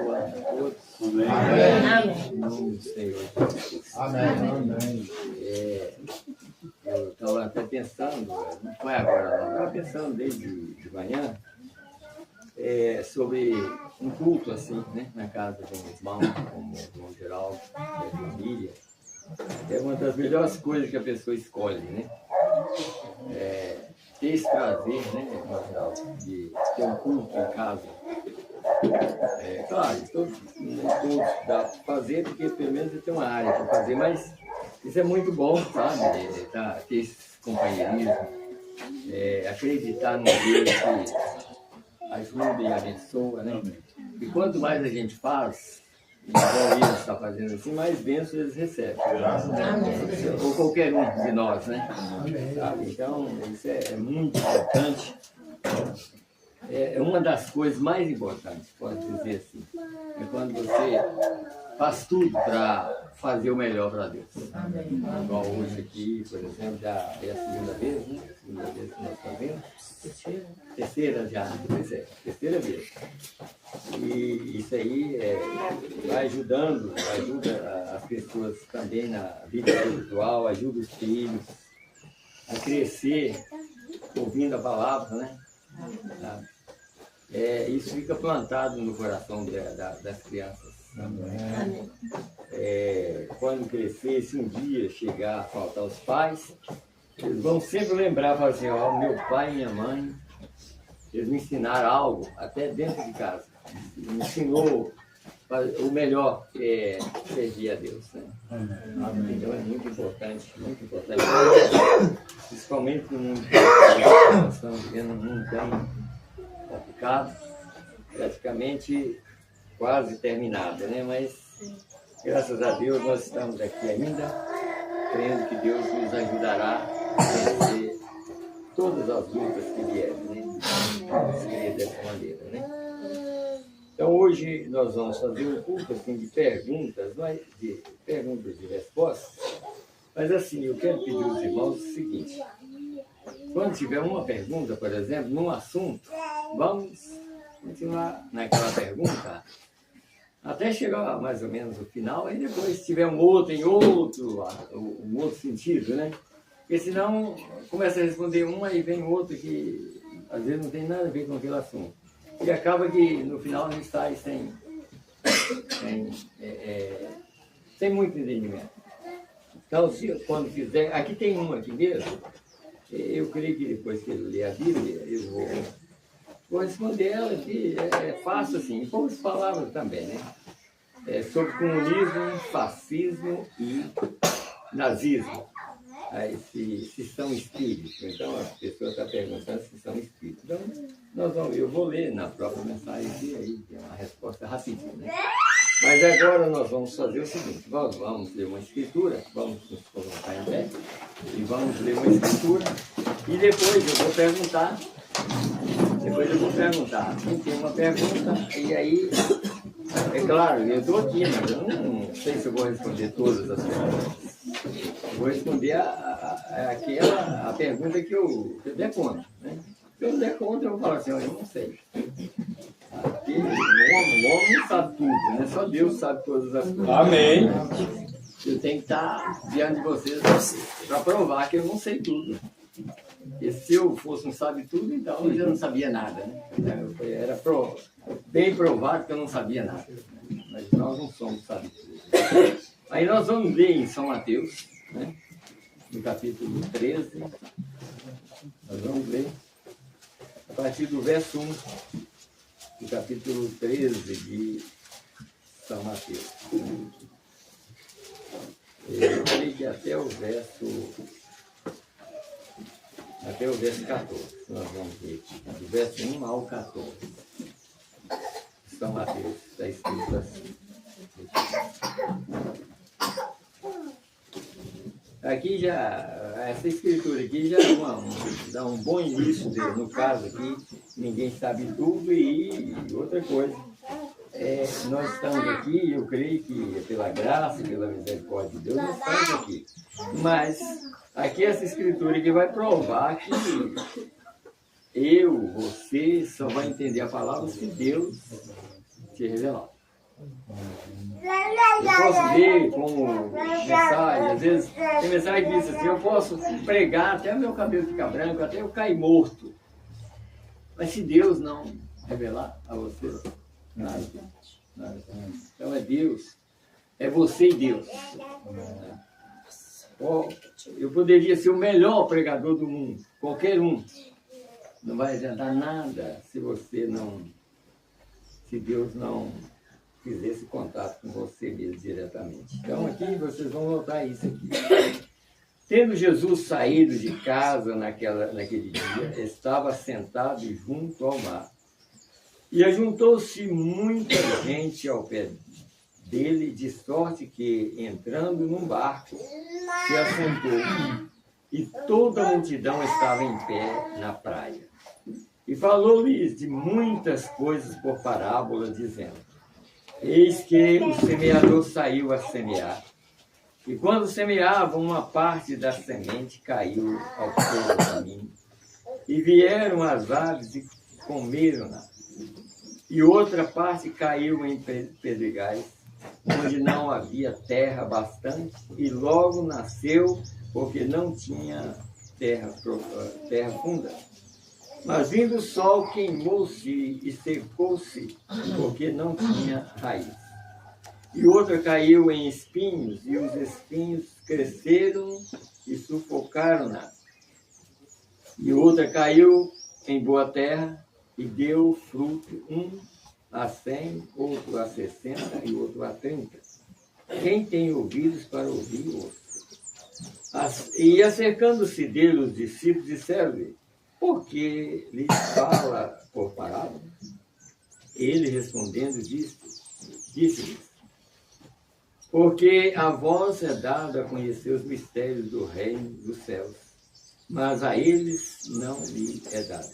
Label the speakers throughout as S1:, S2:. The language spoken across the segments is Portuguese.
S1: abençoando a todos.
S2: Amém.
S1: Em nome do Senhor Jesus.
S3: Amém.
S1: Eu estava até pensando, não foi agora, não, estava pensando desde de manhã, sobre um culto assim, né, na casa de um irmão, como o irmão Geraldo, da família. É uma das melhores coisas que a pessoa escolhe, né? Ter esse prazer, né, irmão Geraldo, de ter um culto em casa. Claro, todos dá para fazer, porque pelo menos tem uma área para fazer, mas isso é muito bom, sabe? Ter esse companheirismo, acreditar no Deus que ajuda e abençoa, né? E quanto mais a gente faz, igual eles estão fazendo assim, mais bênçãos eles recebem. Ou qualquer um de nós, né? Sabe? Então, isso é muito importante. É uma das coisas mais importantes, pode dizer assim. É quando você faz tudo para fazer o melhor para Deus. Igual hoje aqui, por exemplo, já é a segunda vez, né? Segunda vez que nós fazemos. Terceira já, pois é, terceira vez. E isso aí vai ajudando, ajuda as pessoas também na vida espiritual, ajuda os filhos a crescer ouvindo a palavra, né? Isso fica plantado no coração das crianças. Quando crescer, se um dia chegar a faltar os pais, eles vão sempre lembrar, falar assim, ó, meu pai e minha mãe, eles me ensinaram algo, até dentro de casa. Me ensinou o melhor que é servir a Deus. Né? Então é muito importante, principalmente no mundo que nós estamos vivendo, um mundo tão complicado, praticamente quase terminado, né? Mas graças a Deus nós estamos aqui ainda, crendo que Deus nos ajudará a vencer todas as lutas que vierem, né? Dessa maneira, né? Então hoje nós vamos fazer um culto assim, de perguntas, de perguntas e respostas, mas assim, eu quero pedir aos irmãos o seguinte: quando tiver uma pergunta, por exemplo, num assunto, vamos continuar naquela pergunta até chegar mais ou menos no final, aí depois se tiver um outro em outro sentido, né? Porque senão começa a responder um, aí vem outro que às vezes não tem nada a ver com aquele assunto. E acaba que no final a gente sai sem muito entendimento. Então, quando fizer, aqui tem um aqui mesmo, eu creio que depois que ele ler a Bíblia, eu vou responder ela, que é fácil assim, em poucas palavras também, né? Sobre comunismo, fascismo e nazismo. Aí, se são espíritos. Então, a pessoa está perguntando se são espíritos. Então, eu vou ler na própria mensagem e aí tem uma resposta rapidinha, né? Mas agora nós vamos fazer o seguinte: nós vamos ler uma escritura, vamos nos colocar em pé e vamos ler uma escritura e depois eu vou perguntar. Quem tem uma pergunta, e aí, é claro, eu estou aqui, mas eu não sei se eu vou responder todas as perguntas. Eu vou responder a pergunta que eu der conta, né? Se eu não der conta, eu vou falar assim, eu não sei. Porque o homem não sabe tudo, né? Só Deus sabe todas as coisas.
S3: Amém.
S1: Eu tenho que estar diante de vocês para provar que eu não sei tudo. E se eu fosse um sabe-tudo, então eu já não sabia nada, né? Era bem provado que eu não sabia nada. Mas nós não somos sabe-tudo. Aí nós vamos ler em São Mateus, né? No capítulo 13. Nós vamos ler a partir do verso 1 do capítulo 13 de São Mateus. Eu creio que até o verso 14. Nós vamos ver aqui, do verso 1 ao 14. São Mateus, está escrito assim. Aqui já, essa escritura aqui já dá um bom início, no caso aqui, ninguém sabe tudo. E outra coisa, nós estamos aqui, eu creio que pela graça, pela misericórdia de Deus, nós estamos aqui. Mas aqui essa escritura aqui vai provar que você só vai entender a palavra se Deus te revelar. Eu posso ver como mensagem, às vezes tem mensagem que diz assim, eu posso pregar até o meu cabelo ficar branco, até eu cair morto. Mas se Deus não revelar a você, nada. Então é Deus, é você e Deus. Eu poderia ser o melhor pregador do mundo, qualquer um. Não vai adiantar nada se Deus não fizer esse contato com você mesmo diretamente. Então aqui vocês vão notar isso aqui. Tendo Jesus saído de casa naquele dia, estava sentado junto ao mar. E ajuntou-se muita gente ao pé dele, de sorte que, entrando num barco, se assentou. E toda a multidão estava em pé na praia. E falou-lhes de muitas coisas por parábola, dizendo: eis que o semeador saiu a semear. E quando semeava, uma parte da semente caiu ao pé do caminho. E vieram as aves e comeram-na. E outra parte caiu em pedregais, onde não havia terra bastante, e logo nasceu, porque não tinha terra funda. Mas vindo o sol, queimou-se e secou-se, porque não tinha raiz. E outra caiu em espinhos, e os espinhos cresceram e sufocaram-na. E outra caiu em boa terra, e deu fruto, um a 100, outro a 60 e outro a 30. Quem tem ouvidos para ouvir, ouça. E acercando-se dele, os discípulos disseram-lhe: por que lhes fala por parábola? Ele respondendo disse-lhes: porque a vós é dado a conhecer os mistérios do reino dos céus, mas a eles não lhe é dado.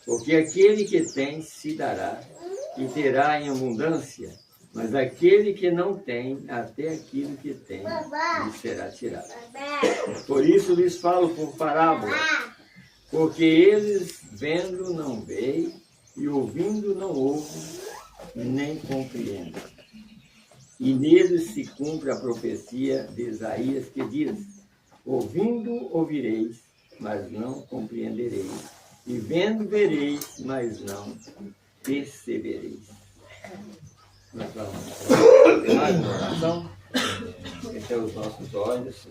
S1: Porque aquele que tem se dará e terá em abundância, mas aquele que não tem, até aquilo que tem lhe será tirado. Por isso lhes falo por parábola, porque eles vendo não veem, e ouvindo não ouvem, nem compreendem. E neles se cumpre a profecia de Isaías, que diz: ouvindo ouvireis, mas não compreendereis, e vendo vereis, mas não percebereis. Nós vamos mais uma oração. Fechar os nossos olhos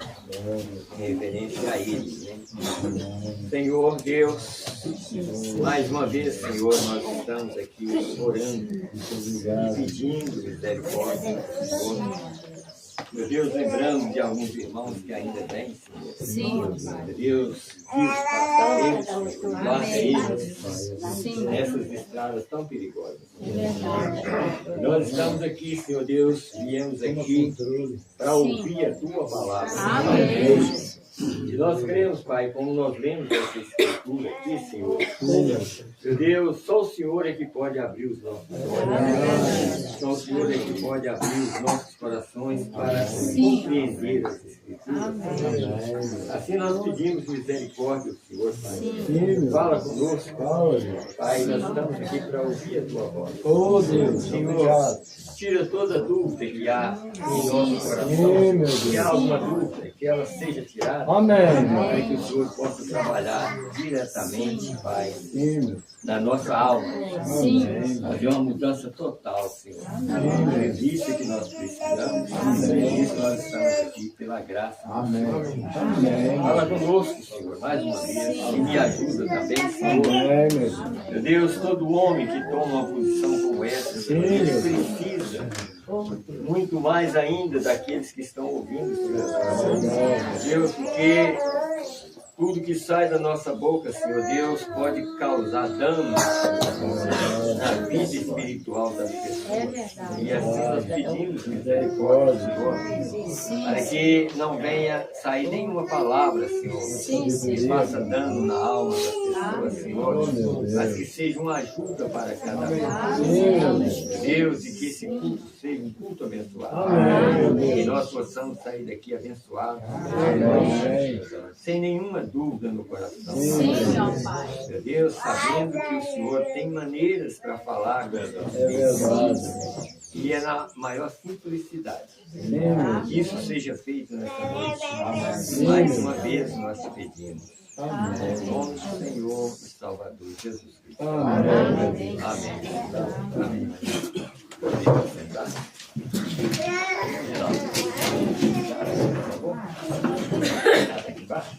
S1: em reverência a Ele, né? Senhor Deus, mais uma vez, Senhor, nós estamos aqui orando e pedindo misericórdia, Senhor. Meu Deus, lembrando de alguns irmãos que ainda vêm, Senhor. Meu Deus, guarda eles nessas estradas tão perigosas. Nós estamos aqui, Senhor Deus, viemos aqui para ouvir a Tua palavra. Amém. E nós cremos, Pai, como nós lemos essa escritura aqui, Senhor. Meu Deus, só o Senhor é que pode abrir os nossos olhos. Só o Senhor é que pode abrir os nossos corações para compreender as escrituras. Assim nós pedimos misericórdia ao Senhor, Pai. Fala conosco, Pai, nós estamos aqui para ouvir a Tua voz. Oh, Deus, Senhor, tira toda dúvida que há em nosso coração. Se há alguma dúvida, que ela seja tirada. Amém. Para que o Senhor possa trabalhar diretamente, Pai, na nossa alma. Fazer uma mudança total, Senhor. É disso que nós precisamos. É isso que nós estamos aqui, pela graça. Amém. Fala conosco, Senhor, mais uma vez. E me ajuda também, Senhor. Meu Deus, todo homem que toma uma posição como essa, ele precisa muito mais ainda daqueles que estão ouvindo, Senhor. Deus, porque tudo que sai da nossa boca, Senhor Deus, pode causar dano na vida espiritual das pessoas. E assim nós pedimos misericórdia, Senhor, para que não venha sair nenhuma palavra, Senhor, que faça dano na alma das pessoas, Senhor, mas que seja uma ajuda para cada um. Deus, e que esse culto seja um culto abençoado. Que nós possamos sair daqui abençoados, sem nenhuma dúvida no coração. Meu Deus, sabendo que o Senhor tem maneiras para falar das nossas vidas. e é na maior simplicidade. Que isso seja feito nessa noite. Mais uma vez nós te pedimos. Em nome do Senhor e Salvador Jesus Cristo. Amém. Amém. Podem sentar. Aqui embaixo.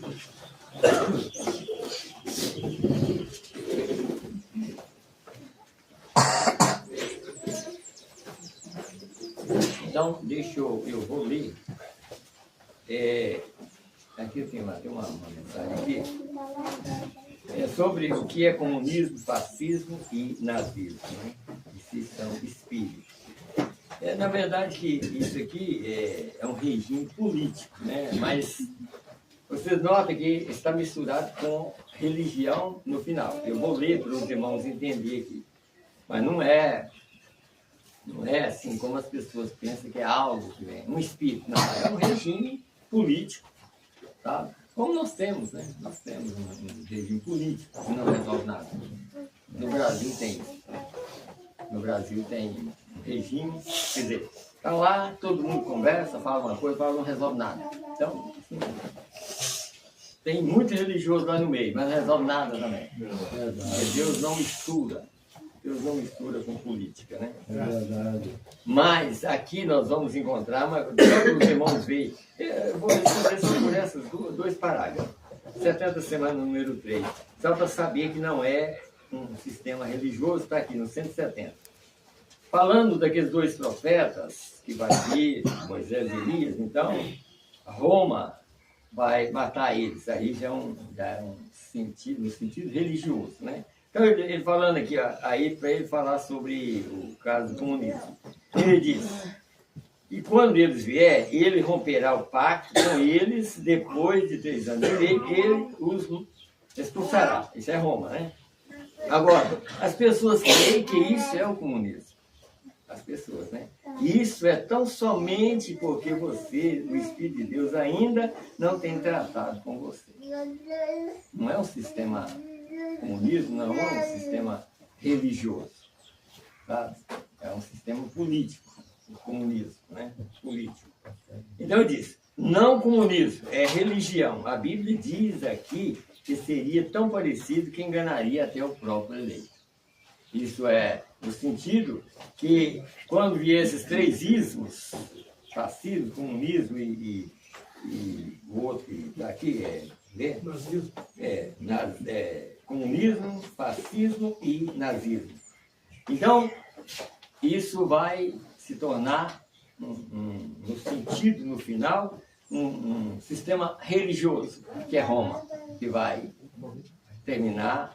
S1: Então, eu vou ler. Aqui eu tenho uma mensagem aqui. É sobre o que é comunismo, fascismo e nazismo, né? Que são espíritos. Na verdade, que isso aqui é um regime político, né? Mas vocês notam que está misturado com religião no final. Eu vou ler para os irmãos entenderem aqui. Mas não é assim como as pessoas pensam que é algo que vem, um espírito. Não, é um regime político, tá? Como nós temos, né? Nós temos um regime político que não resolve nada. No Brasil tem isso. No Brasil tem um regime, quer dizer, está lá, todo mundo conversa, fala uma coisa, fala, não resolve nada. Então, assim, tem muito religioso lá no meio, mas não resolve nada também. Porque Deus não mistura. Deus não mistura com política, né? É verdade. Mas aqui nós vamos encontrar, mas todos os irmãos veem. Eu vou responder por esses dois parágrafos. 70 semanas, número 3. Só para saber que não é um sistema religioso, está aqui no 170. Falando daqueles dois profetas, que vai vir, Moisés e Elias, então, Roma vai matar eles. Aí já é um sentido, no sentido religioso, né? Então, ele falando aqui, aí para ele falar sobre o caso do comunismo. Ele diz, e quando eles vier, ele romperá o pacto com eles, depois de 3 anos. Ele os expulsará. Isso é Roma, né? Agora, as pessoas creem que isso é o comunismo. As pessoas, né? Isso é tão somente porque você, o Espírito de Deus, ainda não tem tratado com você. Não é um sistema... comunismo não é um sistema religioso, sabe? É um sistema político, o comunismo, né? Político. Então eu disse, não comunismo, é religião. A Bíblia diz aqui que seria tão parecido que enganaria até o próprio eleito. Isso é no sentido que quando vier esses 3 ismos, fascismo, comunismo e o outro que está aqui, comunismo, fascismo e nazismo. Então, isso vai se tornar, no sentido, no final, um sistema religioso, que é Roma, que vai terminar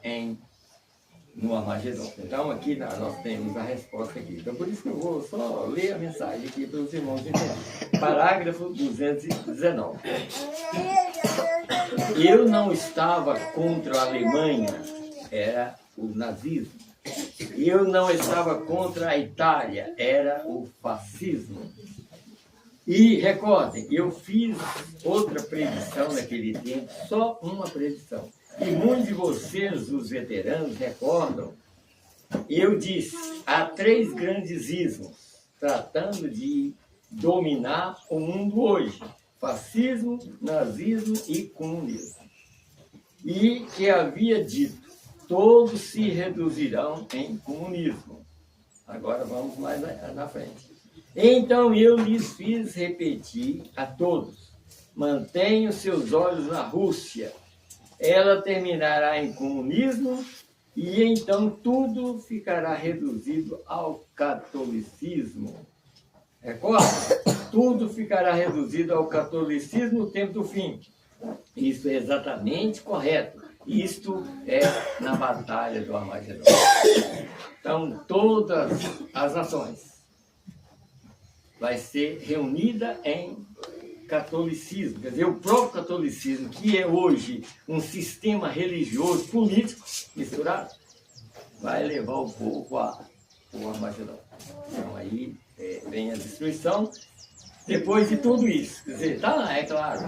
S1: no Armagedon. Então, aqui nós temos a resposta aqui. Então, por isso que eu vou só ler a mensagem aqui para os irmãos entenderem. Parágrafo 219. Eu não estava contra a Alemanha, era o nazismo. Eu não estava contra a Itália, era o fascismo. E recordem, eu fiz outra predição naquele tempo, só uma predição. E muitos de vocês, os veteranos, recordam, eu disse, há 3 grandes ismos, tratando de dominar o mundo hoje. Fascismo, nazismo e comunismo. E que havia dito, todos se reduzirão em comunismo. Agora vamos mais na frente. Então eu lhes fiz repetir a todos, mantenham seus olhos na Rússia, ela terminará em comunismo e então tudo ficará reduzido ao catolicismo. Recorda? Tudo ficará reduzido ao catolicismo no tempo do fim. Isso é exatamente correto. Isto é na batalha do Armagedon. Então, todas as nações vai ser reunida em catolicismo. Quer dizer, o próprio catolicismo, que é hoje um sistema religioso, político, misturado, vai levar o povo ao Armagedon. Então, aí vem a destruição. Depois de tudo isso, quer dizer, está lá, é claro.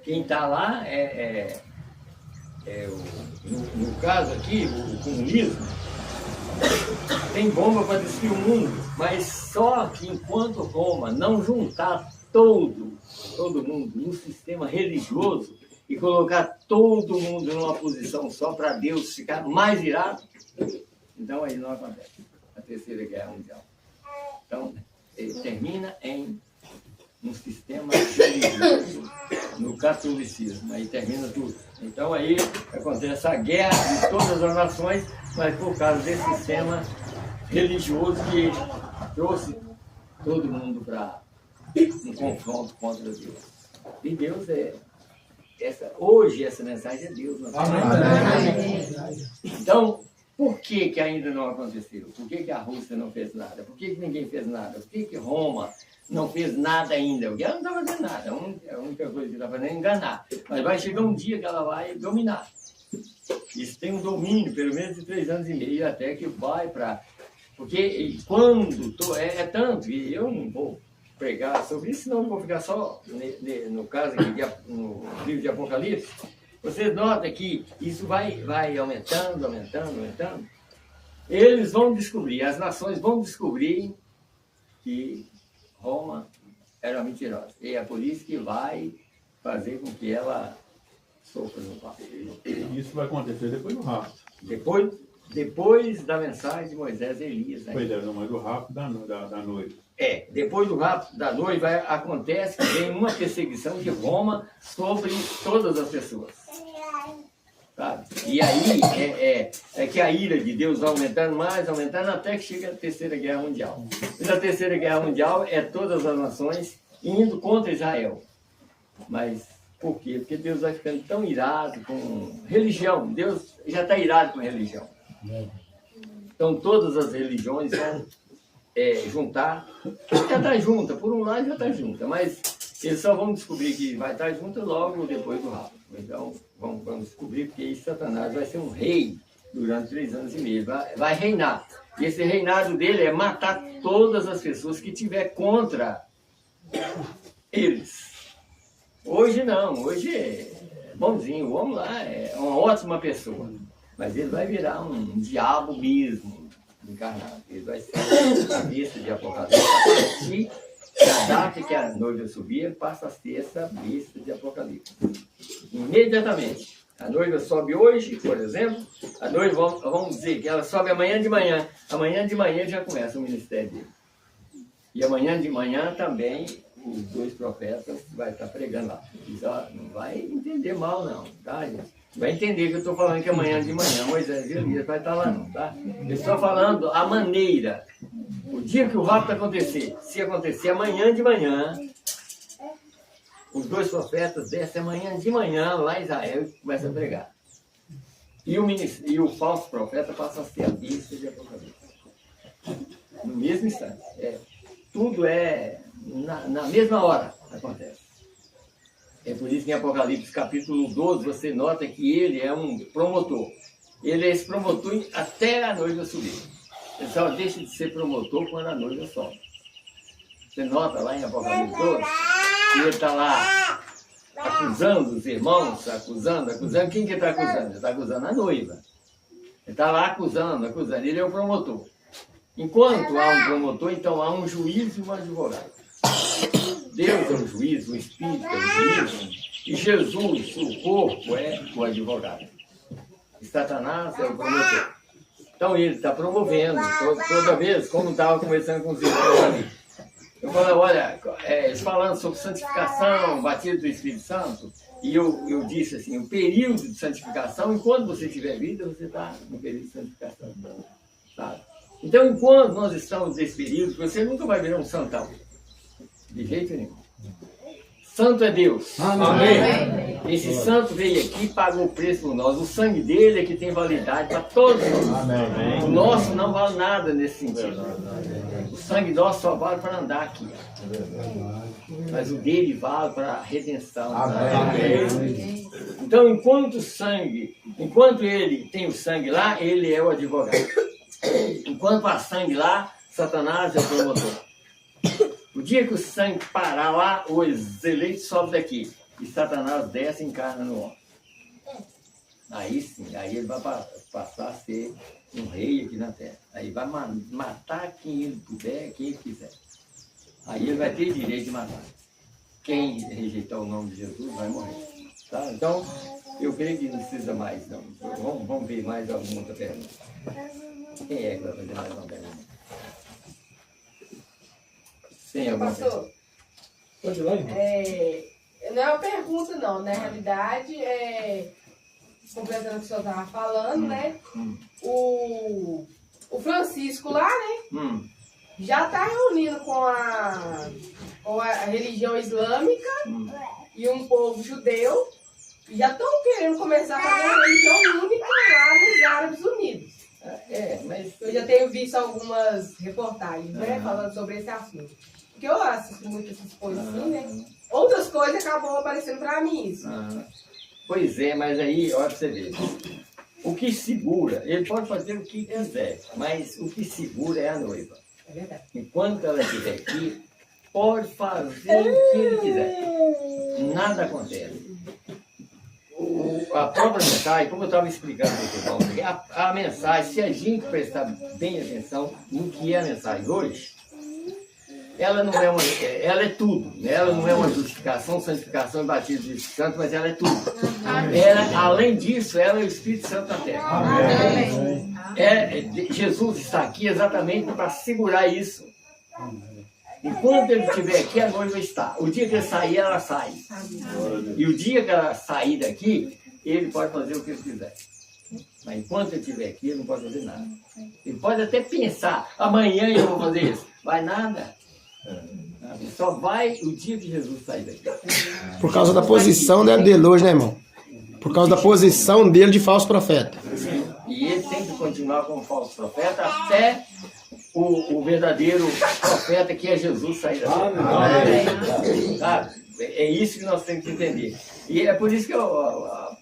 S1: Quem está lá no caso aqui, o comunismo, tem bomba para destruir o mundo, mas só que enquanto Roma não juntar todo mundo no sistema religioso e colocar todo mundo numa posição só para Deus ficar mais irado, então aí não acontece a Terceira Guerra Mundial. Então, ele termina um sistema religioso, no catolicismo, aí termina tudo. Então aí acontece a guerra de todas as nações, mas por causa desse sistema religioso que trouxe todo mundo para um confronto contra Deus. E Deus hoje essa mensagem é Deus.
S2: Amém.
S1: Então, por que ainda não aconteceu? Por que a Rússia não fez nada? Por que ninguém fez nada? Por que Roma não fez nada ainda? Porque ela não está fazendo nada. A única coisa que está fazendo é enganar. Mas vai chegar um dia que ela vai dominar. Isso tem um domínio, pelo menos de 3 anos e meio, até que vai para... Porque quando... É tanto, e eu não vou pregar sobre isso, senão eu vou ficar só no caso aqui, no livro de Apocalipse. Vocês notam que isso vai aumentando. Eles vão descobrir, as nações vão descobrir que Roma era mentirosa. E é por isso que vai fazer com que ela sofra no papo.
S3: Isso vai acontecer depois do rapto.
S1: Depois da mensagem de Moisés e Elias. Né?
S3: Pois é, não, mas do rapto da noiva.
S1: Depois do rapto da noiva, acontece que vem uma perseguição de Roma sobre todas as pessoas. Sabe? E aí é que a ira de Deus vai aumentando mais, até que chega a Terceira Guerra Mundial. E na Terceira Guerra Mundial é todas as nações indo contra Israel. Mas por quê? Porque Deus vai ficando tão irado com religião. Deus já está irado com religião. Então todas as religiões vão juntar. Já está junta, por um lado já está junta, mas eles só vão descobrir que vai estar junta logo depois do rapto. Então vamos descobrir, porque aí Satanás vai ser um rei durante 3 anos e meio, vai reinar. E esse reinado dele é matar todas as pessoas que tiver contra eles. Hoje não, hoje é bonzinho, o homem lá é uma ótima pessoa, mas ele vai virar um diabo mesmo, encarnado. Ele vai ser a besta de Apocalipse. A partir da data que a noiva subir, passa a ser essa besta de Apocalipse. Imediatamente. A noiva sobe hoje, por exemplo, a noiva, vamos dizer que ela sobe amanhã de manhã. Amanhã de manhã já começa o ministério dele. E amanhã de manhã também os 2 profetas vai estar pregando lá. Não vai entender mal não, tá, gente? Vai entender que eu estou falando que amanhã de manhã Moisés e Elias vai estar lá não, tá? Eu estou falando a maneira, o dia que o rapto acontecer, se acontecer amanhã de manhã, os 2 profetas descem amanhã de manhã lá em Israel e começam a pregar. E o falso profeta passa a ser a besta de Apocalipse. No mesmo instante. Tudo na mesma hora acontece. É por isso que em Apocalipse capítulo 12 você nota que ele é um promotor. Ele é esse promotor até a noiva subir. Ele só deixa de ser promotor quando a noiva sobe. Você nota lá em Apocalipse 12 que ele está lá acusando os irmãos, acusando. Quem que está acusando? Ele está acusando a noiva. Ele está lá acusando. Ele é o promotor. Enquanto há um promotor, então há um juiz e um advogado. Deus é o juiz, o Espírito é o juiz, e Jesus, o corpo, é o advogado. E Satanás é o promotor. Então ele está promovendo, toda vez, como estava conversando com os irmãos ali. Eu falei, olha, eles falando sobre santificação, batismo do Espírito Santo, e eu disse assim, o período de santificação, enquanto você tiver vida, você está no período de santificação. Sabe? Então, enquanto nós estamos nesse período, você nunca vai virar um santão. De jeito nenhum. Santo é Deus. Amém. Esse santo veio aqui e pagou o preço por nós. O sangue dele é que tem validade para todos nós. Amém. O nosso não vale nada nesse sentido. O sangue nosso só vale para andar aqui. Mas o dele vale para a redenção. Amém. Então, enquanto ele tem o sangue lá, ele é o advogado. Enquanto há sangue lá, Satanás é o promotor. O dia que o sangue parar lá, os eleitos sobem daqui. E Satanás desce e encarna no homem. Aí sim, aí ele vai passar a ser um rei aqui na terra. Aí vai matar quem ele puder, quem ele quiser. Aí ele vai ter direito de matar. Quem rejeitar o nome de Jesus vai morrer. Tá? Então, eu creio que não precisa mais, não. Vamos ver mais alguma outra pergunta. Quem é que vai fazer mais uma pergunta? Sem alguma pergunta?
S4: Pode ir lá, irmão.
S2: Não é uma pergunta, não. Na realidade, completando o que o senhor estava falando, né? O Francisco lá, né? Já está reunindo com a religião islâmica e um povo judeu. Já estão querendo começar a fazer uma religião única lá nos Árabes Unidos.
S1: Mas
S2: Eu já tenho visto algumas reportagens, né? Falando sobre esse assunto. Porque eu assisto muito essas coisas assim, né? Outras coisas acabam aparecendo para mim isso.
S1: Pois é, mas aí, olha pra você ver. O que segura, ele pode fazer o que quiser, mas o que segura é a noiva.
S2: É verdade.
S1: Enquanto ela estiver aqui, pode fazer o que ele quiser. Nada acontece. A própria mensagem, como eu estava explicando para o irmão, a mensagem, se a gente prestar bem atenção no que é a mensagem hoje, ela não é ela é tudo, né? Ela não é uma justificação, santificação e batismo do Espírito Santo, mas ela é tudo. Além disso, ela é o Espírito Santo na terra. Jesus está aqui exatamente para segurar isso. Enquanto ele estiver aqui, a noiva está. O dia que ele sair, ela sai. E o dia que ela sair daqui, ele pode fazer o que ele quiser. Mas enquanto ele estiver aqui, ele não pode fazer nada. Ele pode até pensar, amanhã eu vou fazer isso. Vai nada. Só vai o dia que Jesus sair daqui.
S4: Por causa da posição dele hoje, né, irmão? Por causa da posição dele de falso profeta.
S1: Sim. E ele tem que continuar como falso profeta até o verdadeiro profeta que é Jesus sair daqui. Sabe? É isso que nós temos que entender. E é por isso que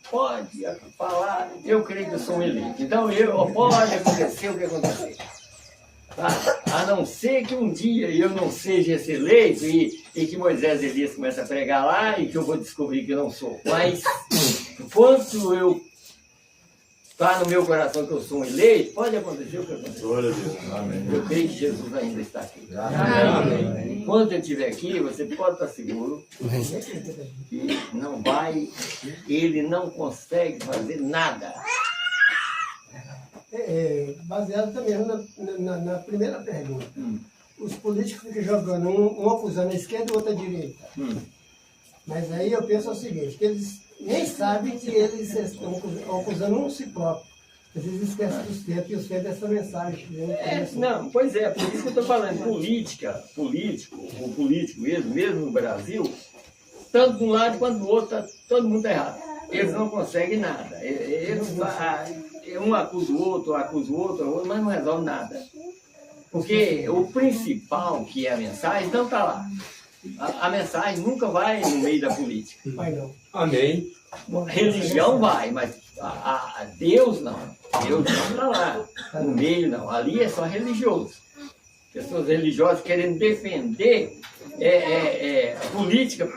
S1: pode falar, eu creio que eu sou um eleito. Então pode acontecer o que acontecer. Tá? A não ser que um dia eu não seja esse eleito e que Moisés e Elias comecem a pregar lá e que eu vou descobrir que eu não sou. Mas enquanto eu está no meu coração que eu sou um eleito, pode acontecer o que acontecer. Eu creio que Jesus ainda está aqui. Amém. Enquanto ele estiver aqui, você pode estar seguro que não vai, ele não consegue fazer nada.
S5: Baseado também na primeira pergunta. Os políticos ficam jogando, um acusando a esquerda e o outro a direita. Mas aí eu penso o seguinte, que eles nem sabem que eles estão acusando um si próprio. Eles esquecem dos tempos e os tempos dessa mensagem.
S1: Não, pois é, por isso que eu estou falando, o político mesmo no Brasil, tanto de um lado quanto do outro, todo mundo está errado. Eles não conseguem nada. Um acusa o outro, mas não resolve nada. Porque o principal, que é a mensagem, não está lá. A mensagem nunca vai no meio da política.
S5: Vai não.
S4: Amém.
S1: Religião vai, mas a Deus não. Deus não está lá. No meio não. Ali é só religioso. Pessoas religiosas querendo defender política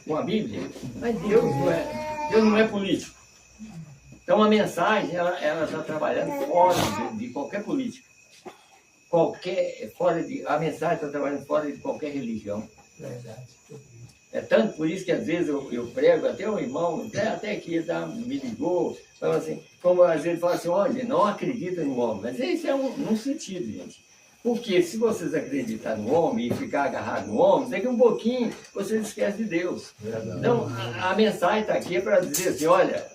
S1: com a Bíblia. Mas Deus não é político. Então a mensagem ela está trabalhando fora de qualquer política. A mensagem está trabalhando fora de qualquer religião.
S5: Verdade.
S1: É tanto por isso que às vezes eu prego, até um irmão, até que me ligou, falou assim, como às vezes fala assim, olha, não acredita no homem. Mas isso é num sentido, gente. Porque se vocês acreditarem no homem e ficar agarrado no homem, daqui um pouquinho vocês esquecem de Deus. Então a mensagem está aqui para dizer assim, olha,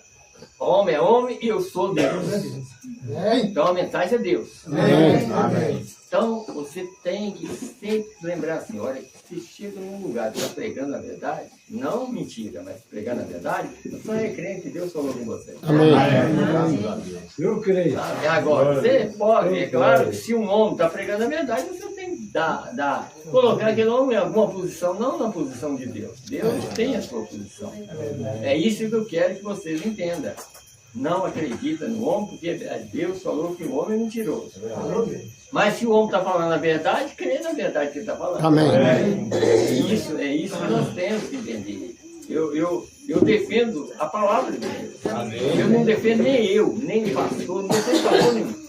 S1: homem é homem e eu sou Deus. Então a mensagem é Deus. Então você tem que sempre lembrar assim, olha, se chega num lugar que está pregando a verdade, não mentira, mas pregando a verdade, só é crente que Deus falou com você.
S4: Amém.
S5: Eu creio.
S1: Agora, você pode, é claro, que se um homem está pregando a verdade, você tem que colocar aquele homem em alguma posição, não na posição de Deus. Deus tem a sua posição. É isso que eu quero que vocês entendam. Não acredita no homem, porque Deus falou que o homem é mentiroso. Mas se o homem está falando a verdade, crê na verdade que ele está falando.
S4: Amém.
S1: É isso que nós temos que entender. eu defendo a palavra de Deus. Amém. Eu não defendo nem eu, nem o pastor, não defendo pastor nenhum.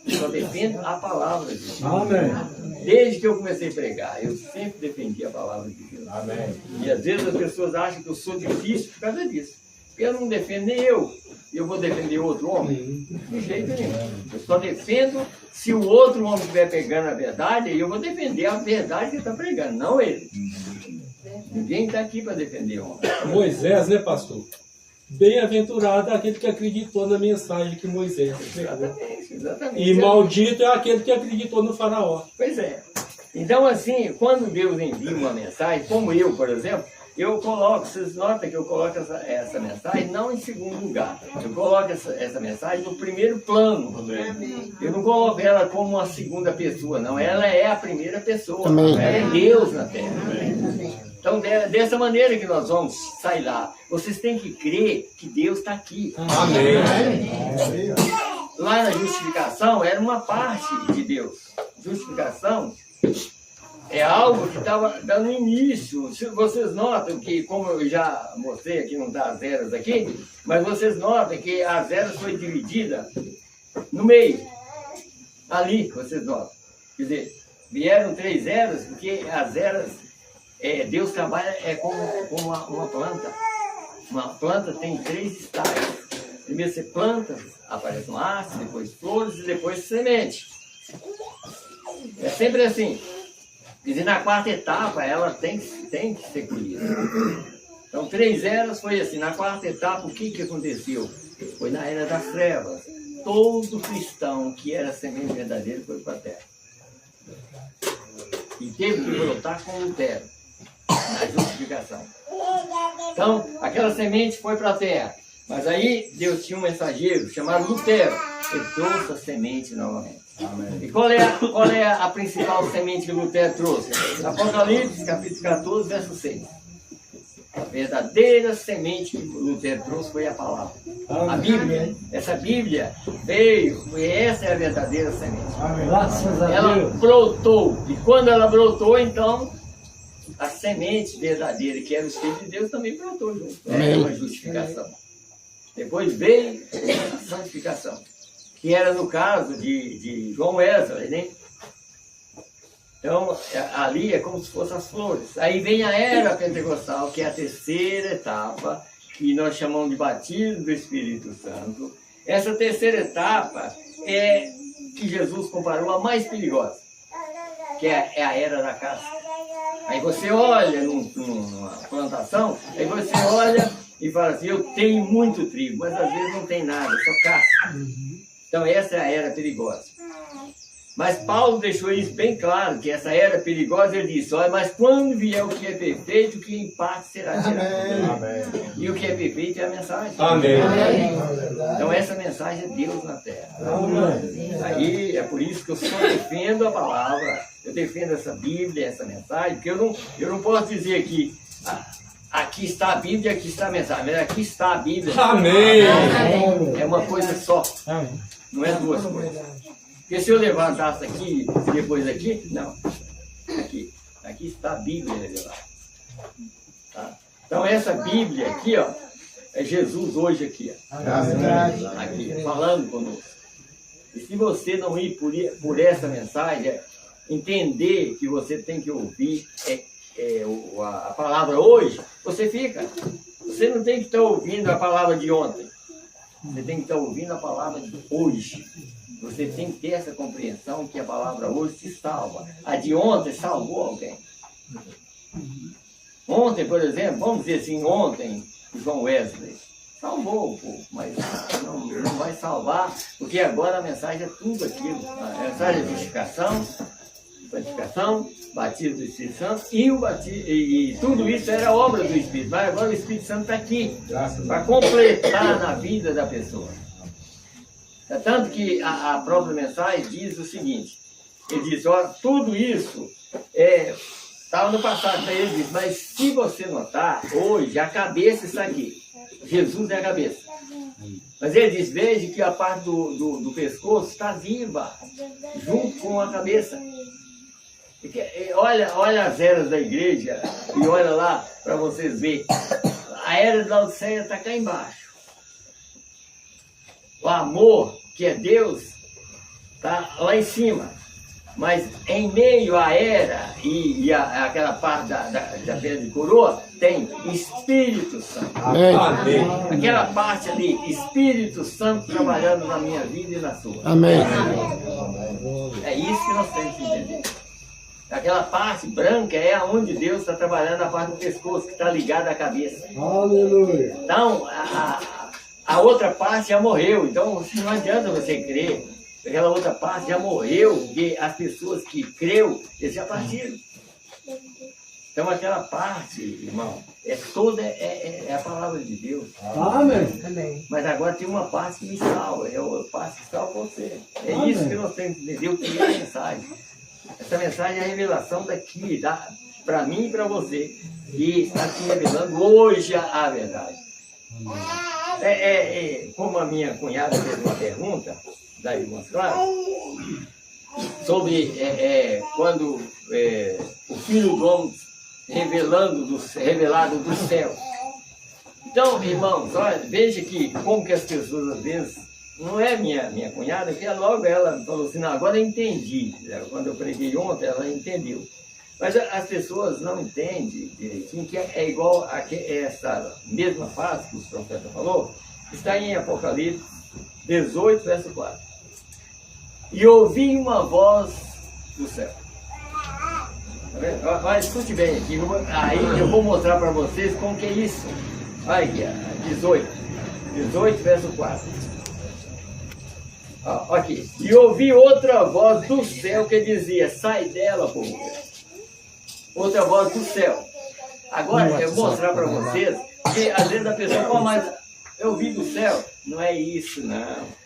S1: Eu só defendo a palavra de Deus. Amém. Desde que eu comecei a pregar, eu sempre defendi a palavra de Deus. Amém. E às vezes as pessoas acham que eu sou difícil por causa disso. Porque eu não defendo nem eu. Eu vou defender outro homem? De jeito nenhum. Eu só defendo se o outro homem estiver pregando a verdade, aí eu vou defender a verdade que ele está pregando, não ele. Ninguém está aqui para defender o homem.
S6: Moisés, né, pastor? Bem-aventurado é aquele que acreditou na mensagem que Moisés pregou. Exatamente. E maldito é aquele que acreditou no faraó.
S1: Pois é. Então, assim, quando Deus envia uma mensagem, como eu, por exemplo, eu coloco, vocês notam que eu coloco essa mensagem não em segundo lugar. Eu coloco essa mensagem no primeiro plano. Amém. Eu não coloco ela como uma segunda pessoa, não. Ela é a primeira pessoa. Amém. Ela é Deus na Terra. Amém. Então, dessa maneira que nós vamos sair lá. Vocês têm que crer que Deus está aqui. Amém. Amém. Lá na justificação, era uma parte de Deus. Justificação é algo que estava dando início. Se vocês notam que, como eu já mostrei aqui, não está as eras aqui, mas vocês notam que as eras foi dividida no meio. Ali, vocês notam. Quer dizer, vieram 3 eras, porque as eras, Deus trabalha como uma planta. Uma planta tem 3 estágios. Primeiro você planta, aparece um haste, depois flores e depois semente. É sempre assim. E na 4ª etapa, ela tem que ser colhida. Então, 3 eras foi assim. Na 4ª etapa, o que aconteceu? Foi na era das trevas. Todo cristão que era semente verdadeira foi para a terra. E teve que brotar com Lutero, na justificação. Então, aquela semente foi para a terra. Mas aí, Deus tinha um mensageiro chamado Lutero. Ele trouxe a semente novamente. Amém. E qual é a principal semente que Lutero trouxe? Apocalipse, capítulo 14, verso 6. A verdadeira semente que Lutero trouxe foi a palavra. A Bíblia. Essa Bíblia veio, e essa é a verdadeira semente. Ela brotou. E quando ela brotou, então, a semente verdadeira, que era o Espírito de Deus, também brotou junto. É uma justificação. Depois veio a santificação, que era no caso de João Wesley, né? Então, ali é como se fossem as flores. Aí vem a era pentecostal, que é a 3ª etapa, que nós chamamos de batismo do Espírito Santo. Essa 3ª etapa é que Jesus comparou a mais perigosa, que é a era da caça. Aí você olha numa plantação, aí você olha e fala assim, eu tenho muito trigo, mas às vezes não tem nada, só caça. Então essa é a era perigosa. Mas Paulo deixou isso bem claro, que essa era perigosa, ele disse, olha, mas quando vier o que é perfeito, o que em parte será tirado. Amém. E o que é perfeito é a mensagem. Amém. Então essa mensagem é Deus na terra. Amém. Aí é por isso que eu só defendo a palavra, eu defendo essa Bíblia, essa mensagem, porque eu não posso dizer aqui, aqui está a Bíblia, aqui está a mensagem, mas aqui está a Bíblia. Amém. É uma coisa só. Amém. Não é 2 coisas. Porque se eu levantasse aqui e depois aqui, não. Aqui está a Bíblia. Tá? Então essa Bíblia aqui, ó, é Jesus hoje aqui, ó. Aqui, falando conosco. E se você não ir por essa mensagem, entender que você tem que ouvir a palavra hoje, você fica. Você não tem que estar ouvindo a palavra de ontem. Você tem que estar ouvindo a palavra de hoje. Você tem que ter essa compreensão que a palavra hoje te salva. A de ontem salvou alguém. Ontem, por exemplo, vamos dizer assim, ontem, João Wesley salvou o povo, mas não vai salvar, porque agora a mensagem é tudo aquilo. A mensagem é justificação, santificação, batismo do Espírito Santo e tudo isso era obra do Espírito. Mas agora o Espírito Santo está aqui para completar na vida da pessoa. É tanto que a própria mensagem diz o seguinte, ele diz, ó, tudo isso estava no passado, ele diz, mas se você notar, hoje a cabeça está aqui, Jesus é a cabeça. Mas ele diz, veja que a parte do pescoço está viva, junto com a cabeça. Olha as eras da igreja e olha lá para vocês verem. A era da Laodiceia está cá embaixo. O amor, que é Deus, está lá em cima. Mas em meio à era e aquela parte da pedra de coroa, tem Espírito Santo.
S4: Amém.
S1: Aquela parte ali, Espírito Santo trabalhando na minha vida e na sua.
S4: Amém.
S1: É isso que nós temos que entender. Aquela parte branca é onde Deus está trabalhando a parte do pescoço, que está ligada à cabeça.
S5: Aleluia.
S1: Então, a outra parte já morreu. Então, não adianta você crer. Aquela outra parte já morreu, porque as pessoas que creu, eles já partiram. Então, aquela parte, irmão, é a palavra de Deus.
S5: Amém.
S1: Mas agora tem uma parte que me salva, é a parte que salva você. É isso que nós temos que entender, o que é a mensagem. Essa mensagem é a revelação daqui, para mim e para você, que está te revelando hoje a verdade. Como a minha cunhada fez uma pergunta, da irmã Clara, sobre quando o Filho do Homem revelado do céu. Então, irmãos, olha, veja que como que as pessoas às vezes, não é minha cunhada, que logo ela falou assim, não, agora eu entendi. Quando eu preguei ontem, ela entendeu. Mas as pessoas não entendem direitinho que é igual a essa mesma frase que o profeta falou, está em Apocalipse 18, verso 4. E ouvi uma voz do céu. Tá vendo? Olha, escute bem aqui. Aí eu vou mostrar para vocês como que é isso. Olha aqui, 18, verso 4. Aqui. E ouvi outra voz do céu que dizia, sai dela, povo. Outra voz do céu. Agora eu vou mostrar para vocês que às vezes a pessoa, mas eu ouvi do céu. Não é isso, não.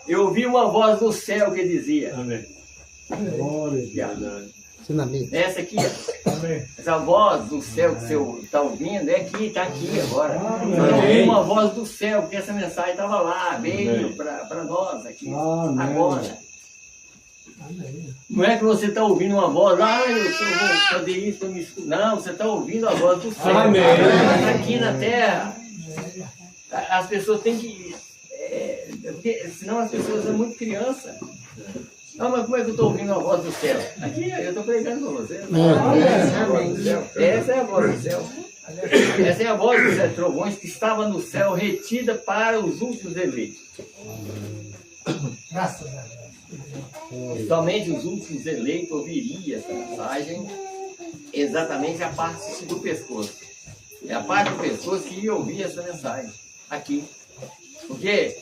S1: Eu ouvi uma voz do céu que dizia.
S3: Amém.
S1: Essa aqui, essa voz do céu que você está ouvindo, está aqui agora. Eu ouvi uma voz do céu, porque essa mensagem estava lá, veio para nós aqui, agora. Não é que você está ouvindo uma voz, eu vou fazer isso, eu me escuto. Não, você está ouvindo a voz do céu.
S6: Amém.
S1: Está aqui na terra. As pessoas têm que... porque senão as pessoas são muito criança. Não, mas como é que eu estou ouvindo a voz do céu? Aqui, eu estou pregando para você. Essa é a voz do céu. Essa é a voz dos 7 trovões que estava no céu, retida para os últimos eleitos.
S5: Graças a Deus.
S1: Somente os últimos eleitos ouviriam essa mensagem, exatamente a parte do pescoço. É a parte do pescoço que ia ouvir essa mensagem. Aqui. Porque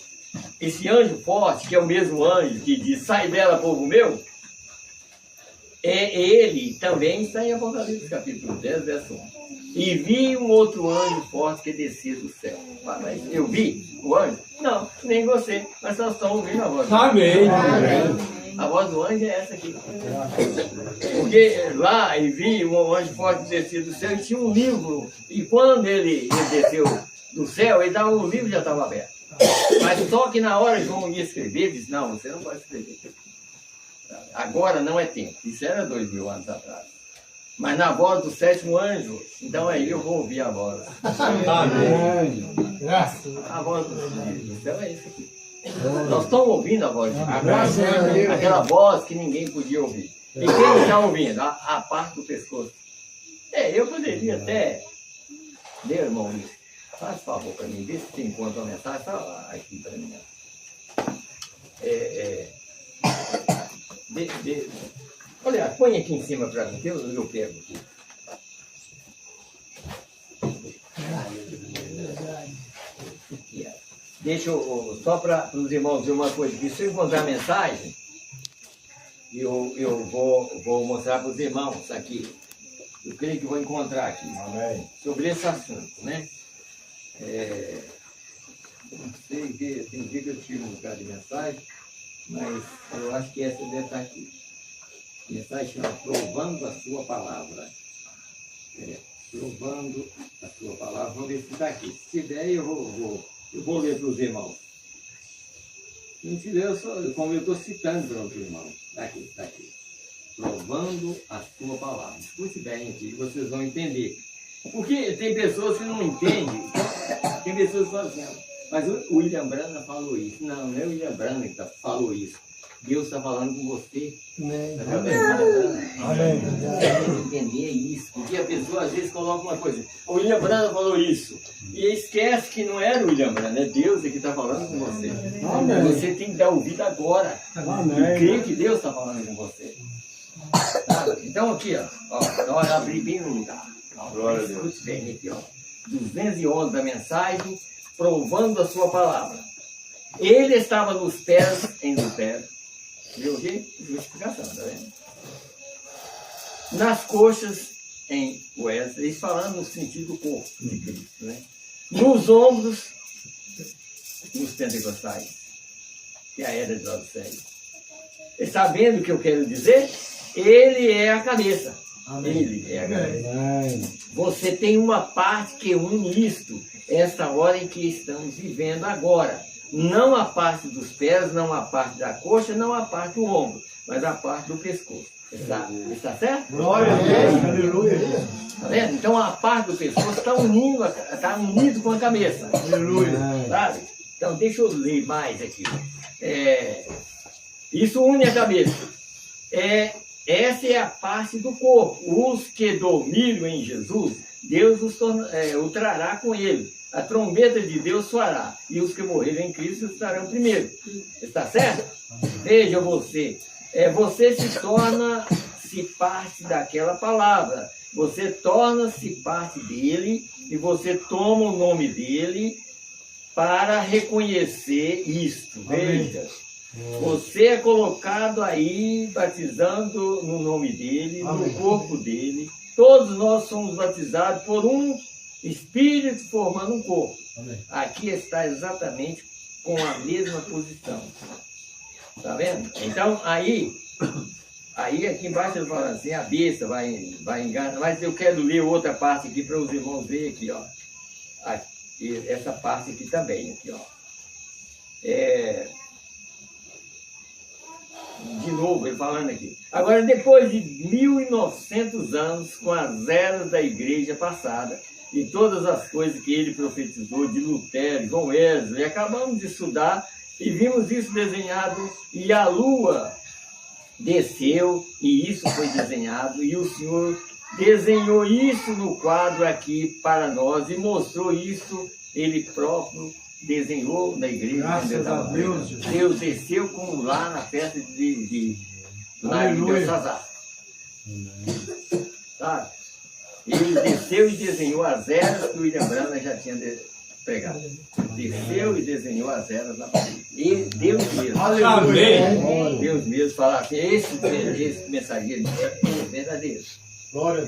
S1: esse anjo forte, que é o mesmo anjo que diz, sai dela, povo meu, ele também está em Apocalipse, capítulo 10, verso 1. E vi um outro anjo forte que descia do céu. Mas eu vi o anjo? Não, nem você. Mas nós estamos ouvindo a voz.
S6: Amém.
S1: A voz do anjo é essa aqui. Porque lá eu vi um anjo forte descer do céu e tinha um livro. E quando ele desceu do céu, ele dava um livro e já estava aberto. Mas só que na hora que João ia escrever, ele disse, não, você não pode escrever. Agora não é tempo. Isso era 2000 anos atrás. Mas na voz do 7º anjo, então aí eu vou ouvir a voz.
S6: Amém.
S5: Graças
S1: A voz do céu é isso aqui. Nós estamos ouvindo a voz de Deus. Aquela voz que ninguém podia ouvir. E quem está ouvindo? A parte do pescoço. Eu poderia até... Meu irmão, faz favor para mim, vê se você encontra uma mensagem, fala aqui para mim. Olha, põe aqui em cima para mim, que eu pego aqui. Deixa eu, só para os irmãos dizer uma coisa, que se eu encontrar a mensagem, eu vou mostrar para os irmãos aqui. Eu creio que vou encontrar aqui. Amém. Sobre esse assunto, né? Não sei, tem dia que eu tiro um bocado de mensagem, mas eu acho que essa deve estar aqui. A mensagem chama Provando a Sua Palavra. Provando a Sua Palavra. Vamos ver se está aqui. Se tiver, eu vou ler para os irmãos. Se não tiver, como eu estou citando para os irmãos. Está aqui, está aqui. provando a sua palavra. Escute bem aqui, vocês vão entender. Porque tem pessoas que não entendem. Tem pessoas que falam assim, mas o William Branham falou isso. Não, não é o William Branham que falou isso. Deus está falando com você.
S5: Amém.
S1: Amém. Tem que entender isso. Porque a pessoa às vezes coloca uma coisa. O William Branham falou isso. E esquece que não era o William Branham. É Deus que está falando com você.
S5: Amém.
S1: Você tem que dar ouvido agora. E crer que Deus está falando com você. Tá? Então aqui, ó. Nós abrimos bem no lugar.
S3: Glória a Deus.
S1: Escute bem aqui, ó. 211 da mensagem, provando a sua palavra. Ele estava nos pés em Lutero. Viu aqui? Justificação, tá vendo? Nas coxas em Wesley, falando no sentido do corpo de Cristo, né? Nos ombros, nos pentecostais, que é a era de Laodiceia. Está vendo o que eu quero dizer? Ele é a cabeça. Amém. Ele é a cabeça. Amém. Você tem uma parte que une isto, esta hora em que estamos vivendo agora. Não a parte dos pés, não a parte da coxa, não a parte do ombro, mas a parte do pescoço. Está certo?
S5: Glória a Deus, aleluia.
S1: Está vendo? Então a parte do pescoço está unido com a cabeça.
S5: Aleluia.
S1: Sabe? Então deixa eu ler mais aqui. Isso une a cabeça. Essa é a parte do corpo. Os que dormiram em Jesus, Deus o trará com ele. A trombeta de Deus soará, e os que morreram em Cristo estarão primeiro. Está certo? Veja você. Você se torna-se parte daquela palavra. Você torna-se parte dele, e você toma o nome dele para reconhecer isto. Veja. Você é colocado aí, batizando no nome dele, no corpo dele. Todos nós somos batizados por um Espírito formando um corpo. Amém. Aqui está exatamente com a mesma posição. Está vendo? Então, aí aqui embaixo ele fala assim, a besta vai enganar. Mas eu quero ler outra parte aqui para os irmãos verem aqui, ó. Aqui, essa parte aqui também, aqui, ó. De novo, ele falando aqui. Agora, depois de 1900 anos, com as eras da igreja passada, e todas as coisas que ele profetizou de Lutero, João Wesley, acabamos de estudar e vimos isso desenhado, e a lua desceu, e isso foi desenhado, e o Senhor desenhou isso no quadro aqui para nós, e mostrou isso, ele próprio desenhou na igreja.
S5: Graças a Deus.
S1: Deus desceu como lá na festa de Belsazar. Sabe? Ele desceu e desenhou as eras que o William Branham já tinha pregado. Desceu e desenhou as eras na parede. E Deus mesmo.
S6: Amém.
S1: Deus mesmo fala assim, esse mensageiro é verdadeiro.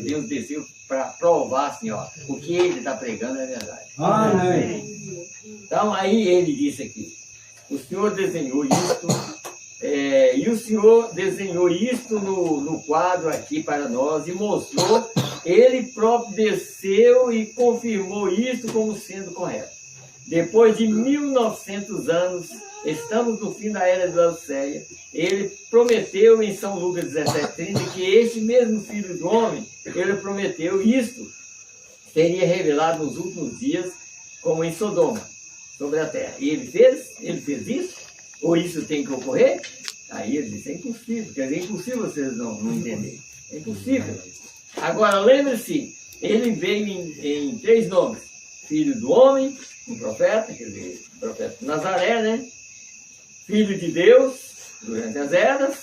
S1: Deus desceu para provar assim, ó, o que ele está pregando é verdade.
S5: Amém.
S1: Então aí ele disse aqui, o Senhor desenhou isto, e o Senhor desenhou isto no quadro aqui para nós e mostrou. Ele próprio desceu e confirmou isso como sendo correto. Depois de 1900 anos, estamos no fim da era de Laodiceia. Ele prometeu em São Lucas 17:30 que este mesmo Filho do Homem, ele prometeu isto, seria revelado nos últimos dias, como em Sodoma, sobre a terra. E ele fez isso? Ou isso tem que ocorrer? Aí ele disse, é impossível. Quer dizer, é impossível vocês não entenderem. É impossível. Agora, lembre-se, ele veio em 3 nomes. Filho do homem, um profeta, quer dizer, profeta de Nazaré, né? Filho de Deus, durante as eras,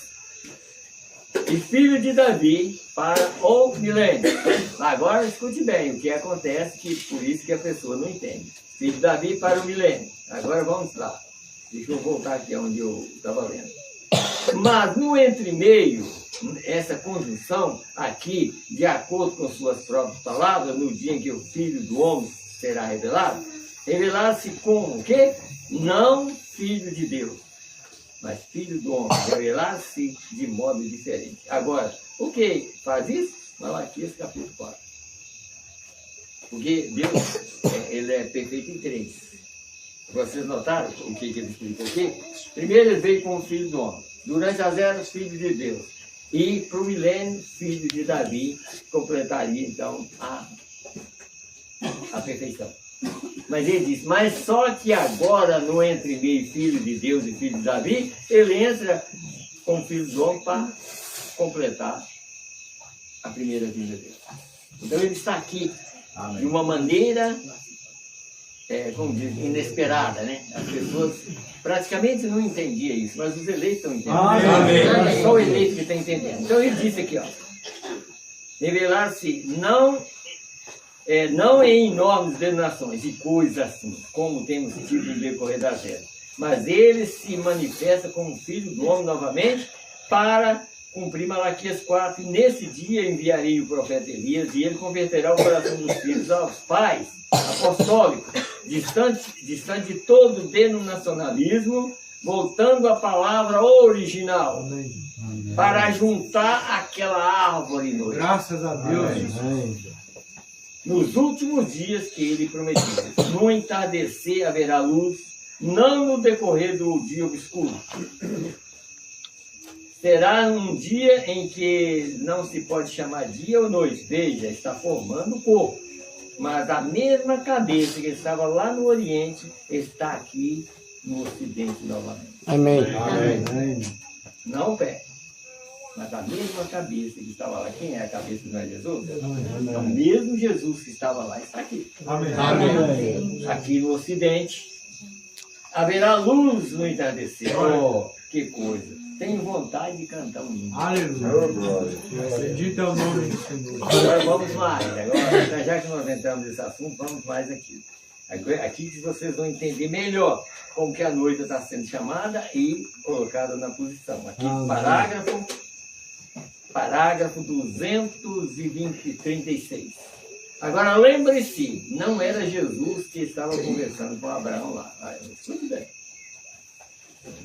S1: e filho de Davi para o milênio. Agora, escute bem o que acontece, que por isso que a pessoa não entende. Filho de Davi para o milênio. Agora vamos lá. Deixa eu voltar aqui onde eu estava lendo. Mas no entremeio, essa conjunção aqui, de acordo com suas próprias palavras, no dia em que o Filho do Homem será revelado, revelar-se como o quê? Não Filho de Deus, mas Filho do Homem, revelar-se de modo diferente. Agora, o que faz isso? Malaquias capítulo 4. Porque Deus, ele é perfeito em 3. Vocês notaram o que ele explicou aqui? Primeiro ele veio como Filho do Homem. Durante as eras, Filho de Deus. e para o milênio, filho de Davi, completaria então a perfeição. Mas ele diz, mas só que agora no entre meio filho de Deus e filho de Davi, ele entra como filho do homem para completar a primeira vinda dele. Então ele está aqui de uma maneira, como diz, inesperada, né? As pessoas praticamente não entendiam isso, mas os eleitos estão entendendo.
S6: Amém.
S1: Só o eleito que está entendendo. Então ele disse aqui, ó, revelar-se não em enormes denominações e coisas assim, como temos tido no decorrer das eras, mas ele se manifesta como filho do homem novamente para cumprir Malaquias 4. E nesse dia enviarei o profeta Elias e ele converterá o coração dos filhos aos pais apostólicos, distante de todo denominacionalismo, voltando à palavra original, para juntar aquela árvore noiva.
S5: Graças a Deus.
S1: Nos últimos dias que ele prometeu, no entardecer haverá luz, não no decorrer do dia obscuro. Será um dia em que não se pode chamar dia ou noite. Veja, está formando o corpo. Mas a mesma cabeça que estava lá no Oriente está aqui no Ocidente novamente.
S4: Amém.
S1: Não o pé. Mas a mesma cabeça que estava lá, quem é a cabeça, não é Jesus? É o mesmo Jesus que estava lá, está aqui.
S6: Amém.
S1: Aqui no Ocidente. Haverá luz no entardecer. Oh, que coisa. Tenho vontade de cantar um hino.
S5: Aleluia. Bendito é o nome do Senhor.
S1: Agora vamos mais. Agora, já que nós entramos nesse assunto, vamos mais aqui. Aqui que vocês vão entender melhor como que a noiva está sendo chamada e colocada na posição. Aqui, parágrafo 236. Agora, lembre-se, não era Jesus que estava conversando com Abraão lá. Tudo bem.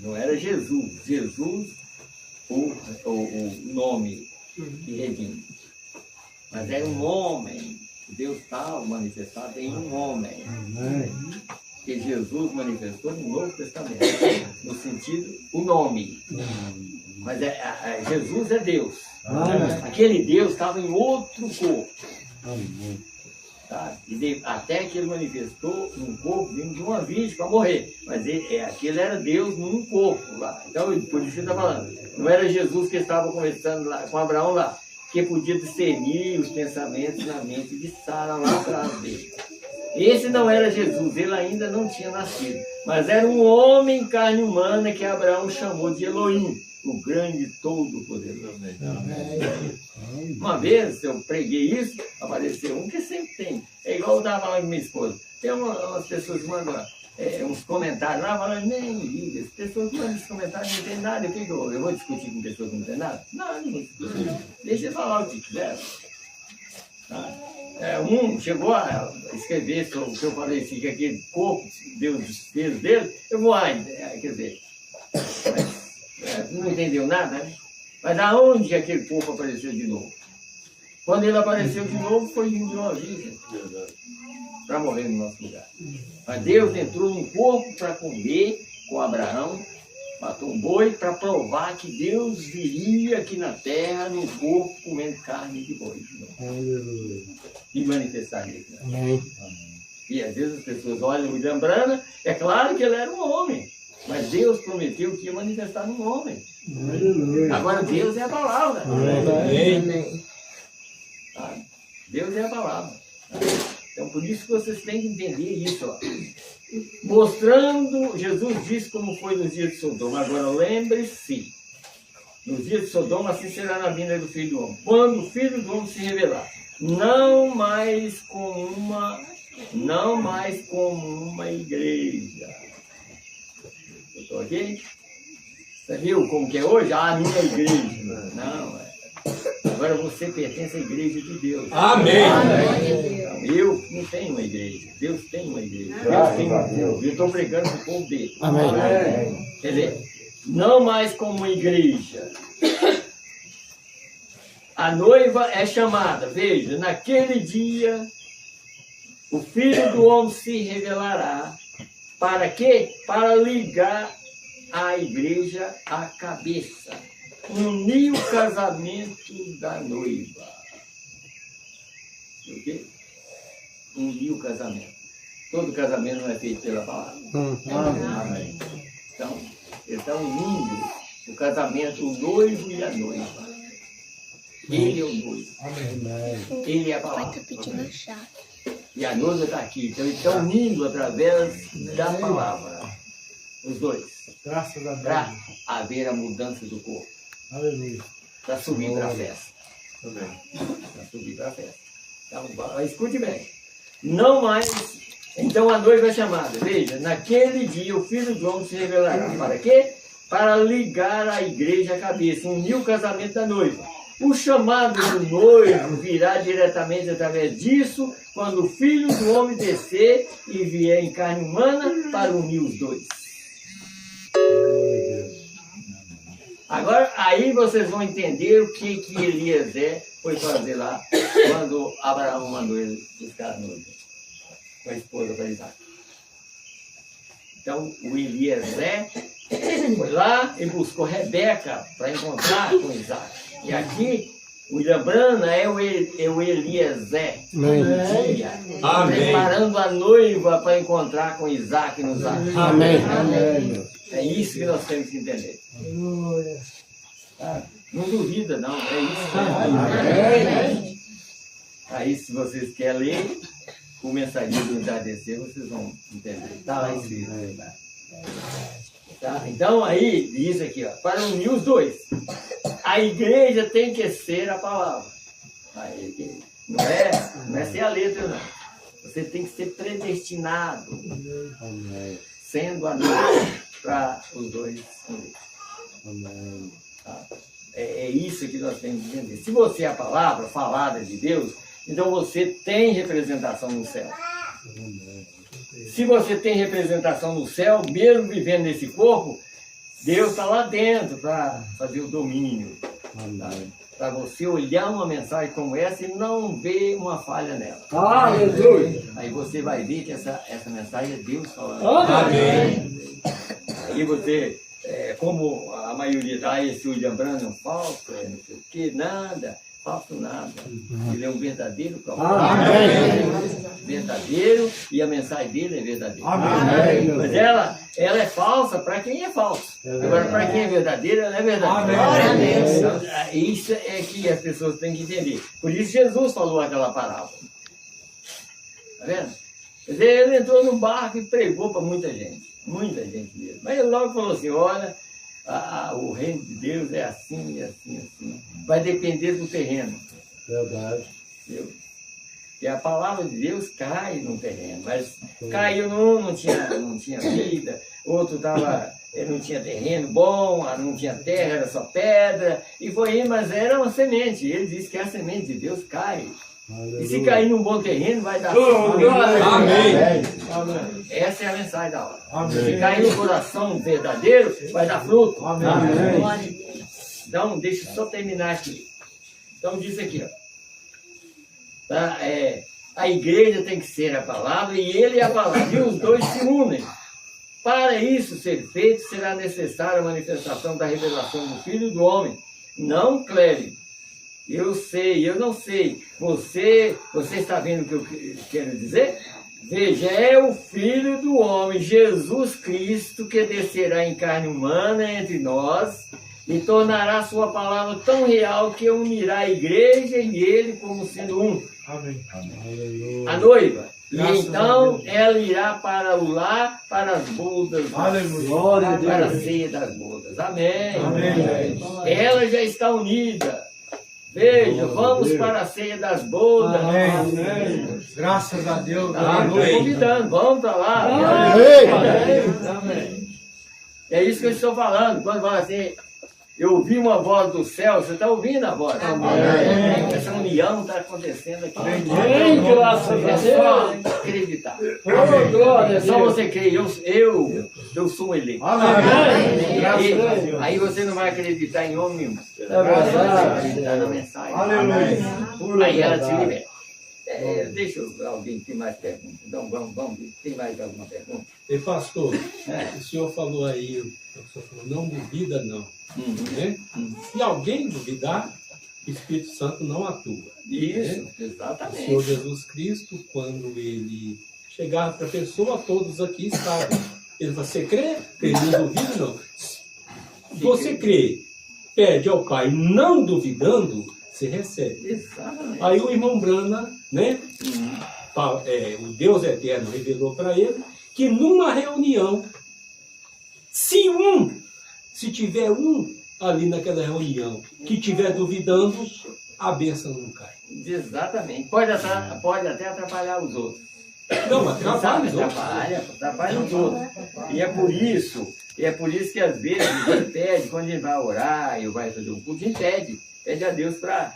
S1: Não era Jesus. Jesus, o nome que redime. Mas era um homem. Deus estava manifestado em um homem. Que Jesus manifestou no Novo Testamento. No sentido, o nome. Mas Jesus é Deus. Aquele Deus estava em outro corpo. Tá? Até que ele manifestou um corpo vindo de uma virgem para morrer. Mas aquele era Deus num corpo lá. Então, por isso que ele está falando. Não era Jesus que estava conversando lá, com Abraão lá, que podia discernir os pensamentos na mente de Sara lá atrás dele. Esse não era Jesus, ele ainda não tinha nascido. Mas era um homem em carne humana que Abraão chamou de Elohim, o grande todo-poderoso. Uma vez eu preguei isso, apareceu um que sempre tem. É igual eu estava falando com minha esposa. Tem umas pessoas que mandam uns comentários lá, falando, nem liga, as pessoas que mandam esses comentários não tem nada. Eu vou discutir com pessoas que não tem nada? Não vou discutir. Deixa eu falar o que quiser. Tá? Um chegou a escrever sobre o que eu falei assim, que aquele corpo, Deus fez dele, eu vou quer dizer, não entendeu nada, né? Mas aonde aquele corpo apareceu de novo? Quando ele apareceu de novo, foi de uma virgem para morrer no nosso lugar. Mas Deus entrou num corpo para comer com Abraão, matou um boi para provar que Deus viria aqui na terra num corpo comendo carne de boi de novo. E manifestar nele. E às vezes as pessoas olham o William Branham, é claro que ele era um homem. Mas Deus prometeu que ia manifestar num homem. Agora Deus é a palavra. Deus é a palavra. Então por isso que vocês têm que entender isso. Ó. Mostrando, Jesus disse como foi nos dias de Sodoma. Agora lembre-se, nos dias de Sodoma assim será na vinda do Filho do Homem. Quando o Filho do Homem se revelar, não mais como uma igreja. Estou aqui? Você viu como que é hoje? A minha igreja. Não, agora você pertence à igreja de Deus.
S6: Amém.
S1: Então, eu não tenho uma igreja. Deus tem uma igreja. Deus tem um povo. Eu estou pregando para o povo dele.
S4: Amém.
S1: Quer dizer, não mais como uma igreja. A noiva é chamada. Veja, naquele dia, o Filho do Homem se revelará. Para quê? Para ligar a igreja à cabeça. unir o casamento da noiva. O quê? Unir o casamento. Todo casamento não é feito pela palavra. Amém. Então, ele está unindo o casamento, o noivo e a noiva. Ele é o noivo. Ele é a palavra. E a noiva está aqui. Então, ele está unindo através da palavra. Os dois.
S7: Graças a Deus.
S1: Para haver a mudança do corpo.
S7: Aleluia.
S1: Para subir para a festa. Para subir para a festa. Então, escute bem. Não mais. Então a noiva é chamada. Veja, naquele dia o Filho do Homem se revelará. Para quê? Para ligar a igreja à cabeça, unir o casamento da noiva. O chamado do noivo virá diretamente através disso, quando o Filho do Homem descer e vier em carne humana para unir os dois. Agora, aí vocês vão entender o que Eliezer foi fazer lá, quando Abraão mandou ele buscar a noiva, com a esposa para Isaac. Então, o Eliezer foi lá e buscou Rebeca para encontrar com Isaac. E aqui, o William Brana é o Eliezer.
S4: Amém.
S1: Preparando a noiva para encontrar com Isaac nos atos.
S4: Amém.
S1: É isso que nós temos que entender. Não duvida, não. É isso. Aí, se vocês querem ler, o mensageiro do entardecer, vocês vão entender. Está lá escrito. Tá? Então, aí, diz aqui, ó, para unir os dois. A igreja tem que ser a palavra. Aí, não é ser a letra, não. Você tem que ser predestinado, sendo a noiva para os dois unir. Tá? É isso que nós temos que entender. Se você é a palavra falada de Deus, então você tem representação no céu. Se você tem representação no céu, mesmo vivendo nesse corpo, Deus está lá dentro para fazer o domínio. Tá? Para você olhar uma mensagem como essa e não ver uma falha nela.
S7: Aleluia.
S1: Aí você vai ver que essa mensagem é Deus falando.
S7: Amém.
S1: Aí você, como a maioria dá, esse William Branham é um falso, não sei o que, nada. Falso nada. Ele é um verdadeiro profeta. Verdadeiro, e a mensagem dele é verdadeira.
S7: Amém.
S1: Mas ela é falsa para quem é falso. Agora, para quem é verdadeiro, ela é verdadeira. Então, isso é que as pessoas têm que entender. Por isso Jesus falou aquela parábola. Está vendo? Quer dizer, ele entrou no barco e pregou para muita gente. Muita gente mesmo. Mas ele logo falou assim, olha, o reino de Deus é assim, assim, assim. Vai depender do terreno.
S7: Verdade.
S1: Entendeu? E a palavra de Deus cai no terreno. Mas caiu num, não tinha vida. Outro não tinha terreno bom, não tinha terra, era só pedra. E foi indo, mas era uma semente. Ele disse que a semente de Deus cai. Aleluia. E se cair num bom terreno, vai dar fruto.
S7: Amém.
S1: Essa é a mensagem da hora.
S7: Amém.
S1: Se cair no coração verdadeiro, vai dar fruto.
S7: Amém.
S1: Então, deixa eu só terminar aqui. Então, diz aqui, ó. Tá? A igreja tem que ser a palavra e ele é a palavra. E os dois se unem. Para isso ser feito, será necessária a manifestação da revelação do Filho do Homem. Não clérigo. Eu sei, eu não sei. Você está vendo o que eu quero dizer? Veja, é o Filho do Homem, Jesus Cristo, que descerá em carne humana entre nós e tornará sua palavra tão real que unirá a igreja e ele como sendo um.
S7: Amém.
S1: A noiva. E
S7: Graças
S1: então ela irá para o lar, para as bodas,
S7: Aleluia.
S1: para a ceia das bodas. Amém.
S7: Amém.
S1: Ela já está unida. Veja, vamos para a ceia das bodas.
S7: Amém. Graças a Deus.
S1: Estou convidando, vamos para lá.
S4: Amém.
S1: É isso que eu estou falando. Quando fala assim, eu ouvi uma voz do céu, você está ouvindo a voz.
S7: Amém.
S1: Essa união está acontecendo aqui.
S7: Amém. Graças a Deus.
S1: É só acreditar. É só você crer. Eu sou um eleito.
S7: Amém. Graças a
S1: E
S7: Deus.
S1: aí você não vai acreditar em homem nenhum. Você
S7: verdade.
S1: vai acreditar na mensagem.
S7: Aleluia.
S1: Aí ela te liberta. Deixa alguém ter mais perguntas. Então, vamos. Tem mais alguma pergunta?
S6: E pastor, o senhor falou aí, não duvida não. Né? Se alguém duvidar, o Espírito Santo não atua.
S1: Isso,
S6: né?
S1: exatamente.
S6: O Senhor Jesus Cristo, quando ele chegava para a pessoa, todos aqui estavam. Ele falou, você crê? Ele não duvida não. Se você crê, pede ao Pai não duvidando, você recebe.
S1: Exatamente.
S6: Aí o irmão Brana, né? O Deus Eterno revelou para ele que numa reunião, se tiver um ali naquela reunião que estiver duvidando, a bênção não cai.
S1: Exatamente. Pode até atrapalhar os outros.
S6: Não, atrapalha os outros.
S1: Atrapalha os outros. E é por isso que às vezes a gente pede, quando a gente vai orar e vai fazer um culto, a gente pede a Deus para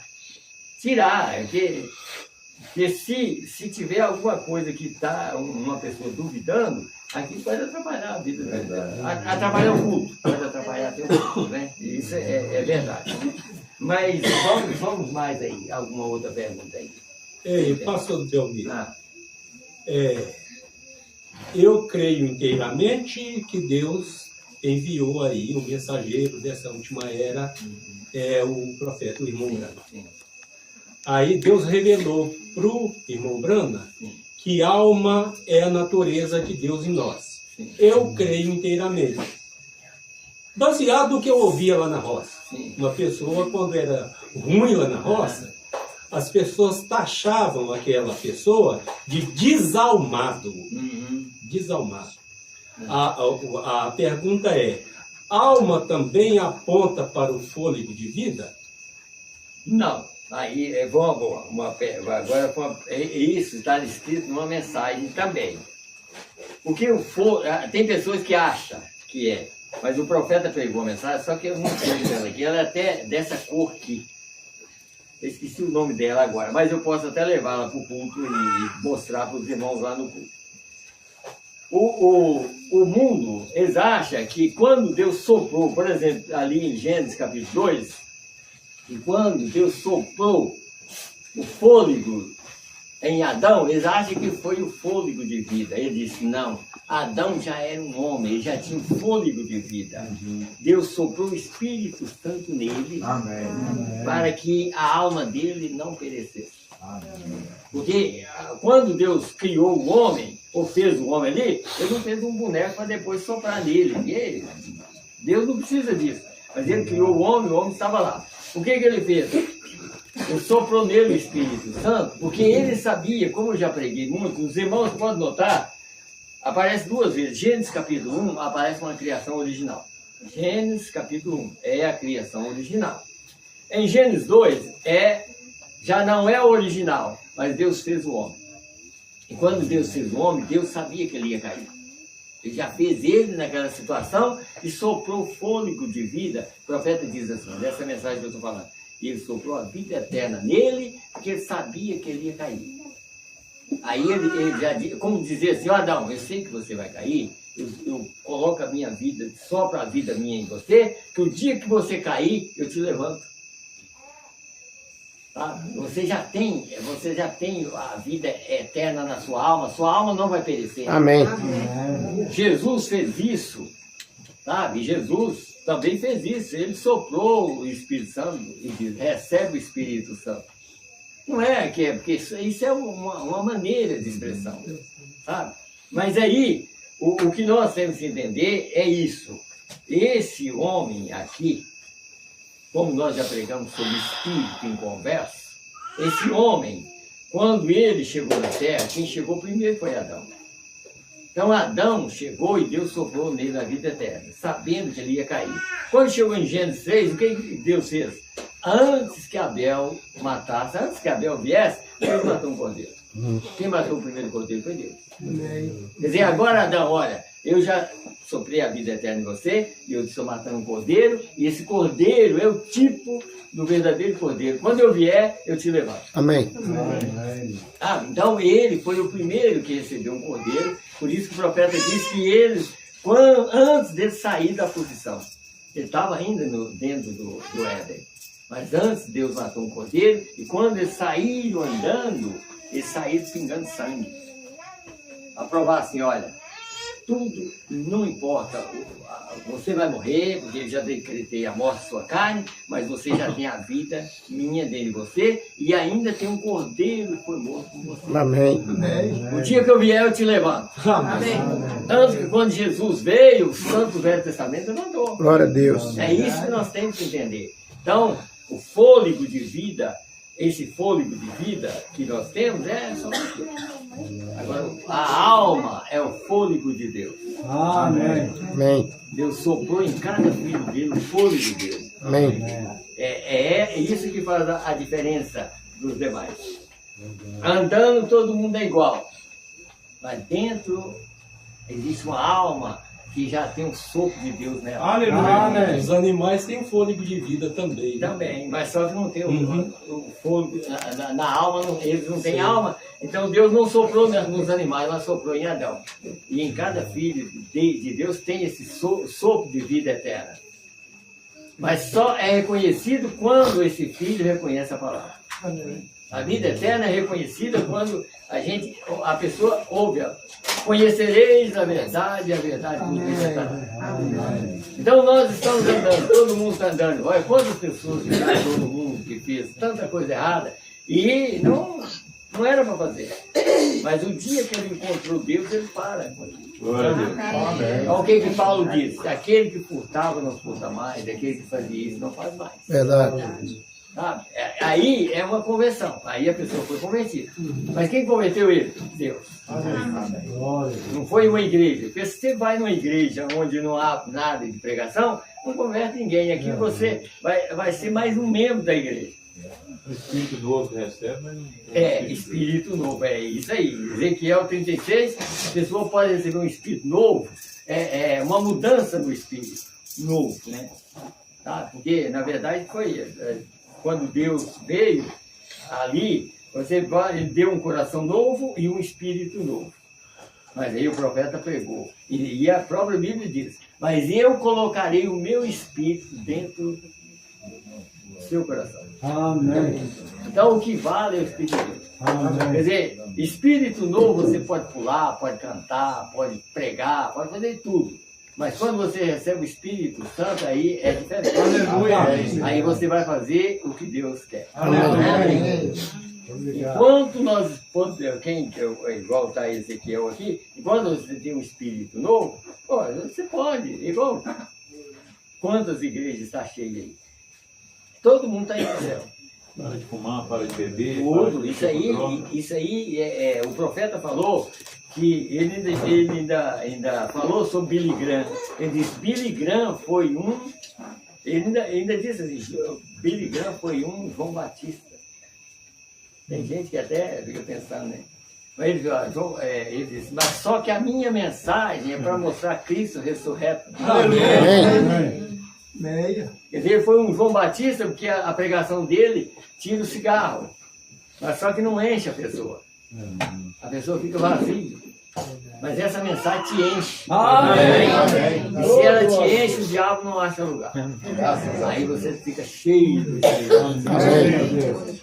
S1: tirar. Porque se tiver alguma coisa que está uma pessoa duvidando, aqui pode atrapalhar a vida dela. Atrapalhar o culto, pode atrapalhar até o culto, né? Isso é verdade. Mas vamos mais aí, alguma outra pergunta aí.
S6: Ei, pastor Delmiro, eu creio inteiramente que Deus enviou aí o mensageiro dessa última era, o profeta, o irmão Brana. Aí Deus revelou para o irmão Brana que alma é a natureza de Deus em nós. Eu creio inteiramente. Baseado no que eu ouvia lá na roça. Uma pessoa, quando era ruim lá na roça, as pessoas taxavam aquela pessoa de desalmado. Desalmado. A pergunta é, alma também aponta para o fôlego de vida?
S1: Não. Aí é boa. Agora isso está escrito numa mensagem também. Porque tem pessoas que acham que é, mas o profeta pregou a mensagem, só que eu não sei dela aqui, ela é até dessa cor aqui. Eu esqueci o nome dela agora, mas eu posso até levá-la para o culto e mostrar para os irmãos lá no culto. O mundo, eles acham que quando Deus soprou, por exemplo, ali em Gênesis capítulo 2, e quando Deus soprou o fôlego em Adão, eles acham que foi o fôlego de vida. Ele disse, não, Adão já era um homem, ele já tinha um fôlego de vida. Deus soprou o Espírito Santo nele, para que a alma dele não perecesse. Porque quando Deus criou o homem, ou fez o homem ali, ele não fez um boneco para depois soprar nele. E Deus não precisa disso. Mas ele criou o homem estava lá. O que ele fez? Ele soprou nele o Espírito Santo, porque ele sabia, como eu já preguei muito, os irmãos podem notar, aparece duas vezes. Gênesis capítulo 1 aparece uma criação original. Gênesis capítulo 1 é a criação original. Em Gênesis 2 já não é o original, mas Deus fez o homem. E quando Deus fez o homem, Deus sabia que ele ia cair. Ele já fez ele naquela situação e soprou fôlego de vida. O profeta diz assim, dessa mensagem que eu estou falando. Ele soprou a vida eterna nele, porque ele sabia que ele ia cair. Aí ele já disse, como dizer assim, Adão, eu sei que você vai cair, eu coloco a minha vida, sopro a vida minha em você, que o dia que você cair, eu te levanto. Tá? Você já tem a vida eterna na sua alma não vai perecer.
S4: Amém.
S1: Jesus fez isso, sabe? Jesus também fez isso, ele soprou o Espírito Santo e diz, recebe o Espírito Santo. Não é que porque isso é uma maneira de expressão, sabe? Mas aí, o que nós temos que entender é isso. Esse homem aqui, como nós já pregamos sobre espírito em conversa, esse homem, quando ele chegou na terra, quem chegou primeiro foi Adão. Então Adão chegou e Deus soprou nele a vida eterna, sabendo que ele ia cair. Quando chegou em Gênesis 3, o que Deus fez? Antes que Abel matasse, antes que Abel viesse, Deus matou um cordeiro. Quem matou o primeiro cordeiro foi Deus. Quer dizer, agora Adão, olha, eu já soprei a vida eterna em você, e eu estou matando um cordeiro, e esse cordeiro é o tipo do verdadeiro cordeiro. Quando eu vier, eu te levanto.
S4: Amém.
S1: Então ele foi o primeiro que recebeu um cordeiro, por isso que o profeta diz que eles, antes dele sair da posição, ele estava ainda dentro do Éden, mas antes Deus matou um cordeiro, e quando eles saíram andando, eles saíram pingando sangue. A provar assim, olha, tudo não importa, você vai morrer, porque eu já decretei a morte da sua carne, mas você já tem a vida minha dentro de você, e ainda tem um cordeiro que foi morto por você.
S4: Amém.
S1: O dia que eu vier, eu te levanto.
S2: Amém.
S1: Tanto que quando Jesus veio, o Santo Velho Testamento levantou.
S4: Glória a Deus.
S1: É isso que nós temos que entender. Então, o fôlego de vida, esse fôlego de vida que nós temos é só Deus. Agora, a alma é o fôlego de Deus.
S7: Amém.
S4: Amém.
S1: Deus soprou em cada filho dele o fôlego dele.
S4: Amém.
S1: É isso que faz a diferença dos demais. Andando, todo mundo é igual. Mas dentro existe uma alma que já tem um sopro de Deus nela.
S3: Aleluia.
S6: Os animais têm um fôlego de vida também.
S1: Também, mas só que não tem o fôlego na alma, eles não têm alma. Então Deus não soprou nos animais, mas soprou em Adão. E em cada filho de Deus tem esse sopro de vida eterna. Mas só é reconhecido quando esse filho reconhece a palavra. A vida eterna é reconhecida quando a pessoa ouve ela. Conhecereis a verdade vos libertará. Então nós estamos andando, todo mundo está andando. Olha quantas pessoas ficaram, todo mundo que fez tanta coisa errada e não era para fazer. Mas o dia que ele encontrou Deus, ele para.
S3: Glória a Deus.
S1: Olha o que Paulo diz: aquele que furtava não furta mais, aquele que fazia isso não faz mais.
S4: Verdade.
S1: Sabe? Aí é uma conversão, aí a pessoa foi convertida. Mas quem converteu ele? Deus. Não foi uma igreja. Porque se você vai numa igreja onde não há nada de pregação, não converte ninguém. Aqui você vai ser mais um membro da igreja.
S3: O Espírito novo que recebe, mas não...
S1: Espírito novo, é isso aí. Ezequiel 36, a pessoa pode receber um espírito novo, uma mudança no espírito novo, né? Tá? Porque, na verdade, foi quando Deus veio ali, ele deu um coração novo e um espírito novo. Mas aí o profeta pregou. E a própria Bíblia diz: mas eu colocarei o meu espírito dentro do seu coração.
S7: Amém.
S1: Então o que vale é o Espírito de Deus.
S7: Amém.
S1: Quer dizer, espírito novo você pode pular, pode cantar, pode pregar, pode fazer tudo. Mas quando você recebe o Espírito Santo, aí é diferente.
S7: Aleluia.
S1: Aí você vai fazer o que Deus quer.
S7: Amém.
S1: Enquanto nós, igual está Ezequiel aqui, enquanto você tem um espírito novo, você pode, igual quantas igrejas está cheia aí? Todo mundo está indo ao céu.
S3: Para de fumar, para de beber.
S1: Tudo, isso aí, o profeta falou que ele ainda falou sobre Billy Graham. Ele disse: Billy Graham foi ele ainda disse assim: Billy Graham foi um João Batista. Tem gente que até fica pensando, né? Mas ele disse: mas só que a minha mensagem é para mostrar Cristo ressurreto.
S7: Amém.
S5: Meia.
S1: Quer dizer, ele foi um João Batista, porque a pregação dele tira o cigarro. Mas só que não enche a pessoa. A pessoa fica vazia. Mas essa mensagem te enche.
S7: Amém.
S1: E se ela te enche, o diabo não acha lugar. Aí você fica cheio do Espírito Santo.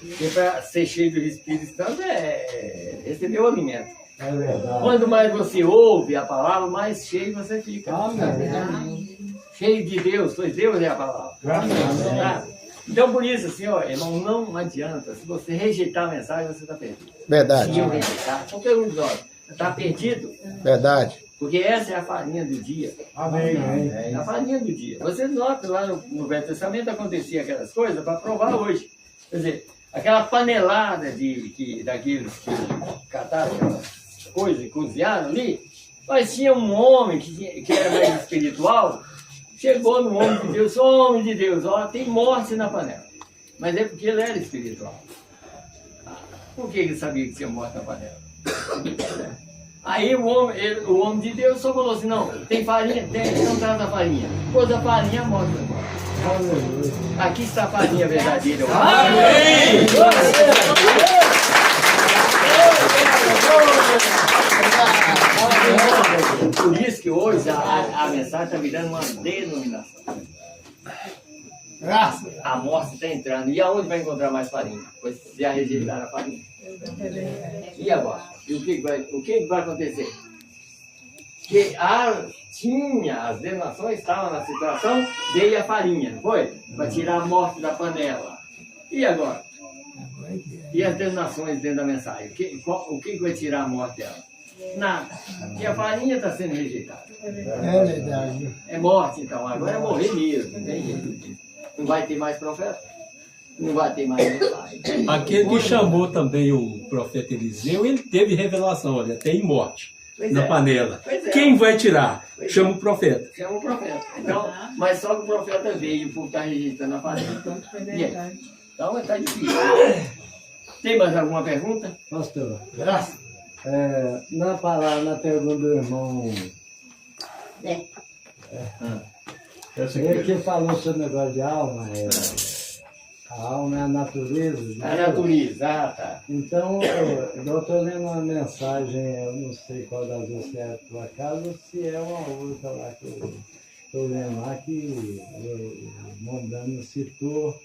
S1: Porque para ser cheio do Espírito Santo é receber o alimento.
S7: É verdade.
S1: Quanto mais você ouve a palavra, mais cheio você fica.
S7: Amém.
S1: Cheio de Deus, pois Deus é a palavra. Tá? Então, por isso, assim, irmão, não adianta. Se você rejeitar a mensagem, você está perdido.
S4: Verdade.
S1: Se eu rejeitar, qualquer um de nós está perdido.
S4: Verdade.
S1: Porque essa é a farinha do dia.
S7: Amém.
S1: É a farinha do dia. Você nota lá no Velho Testamento acontecia aquelas coisas para provar hoje. Quer dizer, aquela panelada daqueles que cataram aquelas coisas e cozinharam ali, mas tinha um homem que era mais espiritual. Chegou no homem de Deus: homem de Deus, tem morte na panela. Mas é porque ele era espiritual. Por que ele sabia que tinha morte na panela? Aí o homem de Deus só falou assim: não, tem farinha? Tem, então traz a farinha. Pôs a farinha, a morte foi embora. Aqui está a farinha verdadeira. Amém! Por isso que hoje a mensagem está virando uma denominação.
S5: Graças.
S1: A morte está entrando. E aonde vai encontrar mais farinha? Pois já rejeitaram a farinha. E agora? E o que vai acontecer? Que as denominações estavam na situação, veio a farinha, não foi? Para tirar a morte da panela. E agora? E as denominações dentro da mensagem? O que vai tirar a morte dela? Nada. Porque a farinha está sendo rejeitada.
S5: É verdade.
S1: É morte, então. Agora é morrer mesmo. Não tem jeito disso. Não vai ter mais profeta. Não vai ter mais mensagem.
S6: Aquele que chamou também o profeta Eliseu, ele teve revelação, olha, tem morte
S1: Pois
S6: na
S1: é.
S6: panela.
S1: Pois é.
S6: Quem vai tirar? Chama o profeta.
S1: Chama o profeta. Então, mas só que o profeta veio e o povo está rejeitando a farinha. Então, e aí? Então está difícil. Tem mais alguma pergunta?
S7: Pastor,
S5: Graças.
S7: na palavra, na pergunta do irmão, ele que falou sobre o negócio de alma, a alma é a natureza. de
S1: A
S7: Deus.
S1: natureza. Ah, tá.
S7: Então, eu estou lendo uma mensagem, eu não sei qual das duas é a tua casa, ou se é uma outra lá que eu estou lendo lá, que o Mondano citou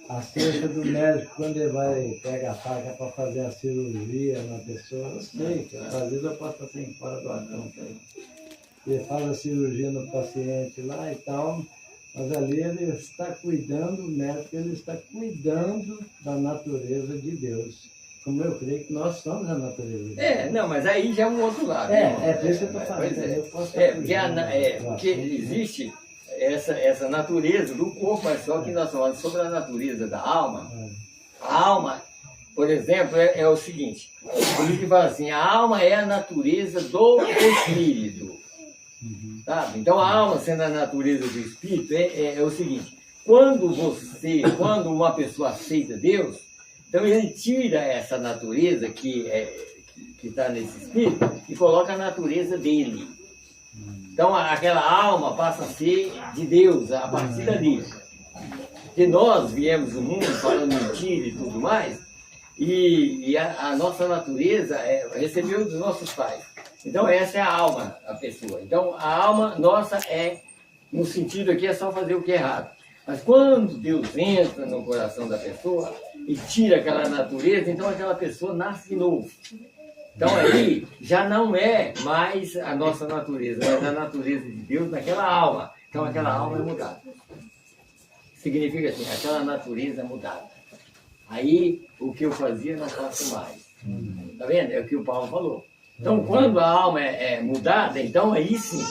S7: acerca do médico quando ele vai pegar a faca para fazer a cirurgia na pessoa. Eu sei, que às vezes eu posso estar sem fora do assunto. Ele faz a cirurgia no paciente lá e tal, mas ali ele está cuidando, o médico ele está cuidando da natureza de Deus. Como eu creio que nós somos a natureza de Deus.
S1: Não, mas aí já é um outro lado.
S7: É por isso que eu estou falando.
S1: Pois é.
S7: Eu posso estar
S1: Porque,
S7: cuidando do
S1: porque
S7: assunto.
S1: existe essa natureza do corpo, mas só que nós falamos sobre a natureza da alma. A alma, por exemplo, é o seguinte: o livro fala assim, a alma é a natureza do espírito. Sabe? Então a alma, sendo a natureza do espírito, é o seguinte: quando uma pessoa aceita Deus, então ele tira essa natureza que está nesse espírito e coloca a natureza dele. Então aquela alma passa a ser de Deus a partir dali. Porque nós viemos do mundo falando mentira e tudo mais, e a nossa natureza recebeu dos nossos pais. Então essa é a alma, a pessoa. Então a alma nossa no sentido aqui, é só fazer o que é errado. Mas quando Deus entra no coração da pessoa e tira aquela natureza, então aquela pessoa nasce de novo. Então aí já não é mais a nossa natureza, mas a natureza de Deus naquela alma. Então aquela alma é mudada. Significa assim, aquela natureza é mudada. Aí o que eu fazia não faço mais. Tá vendo? É o que o Paulo falou. Então quando a alma é mudada, então aí sim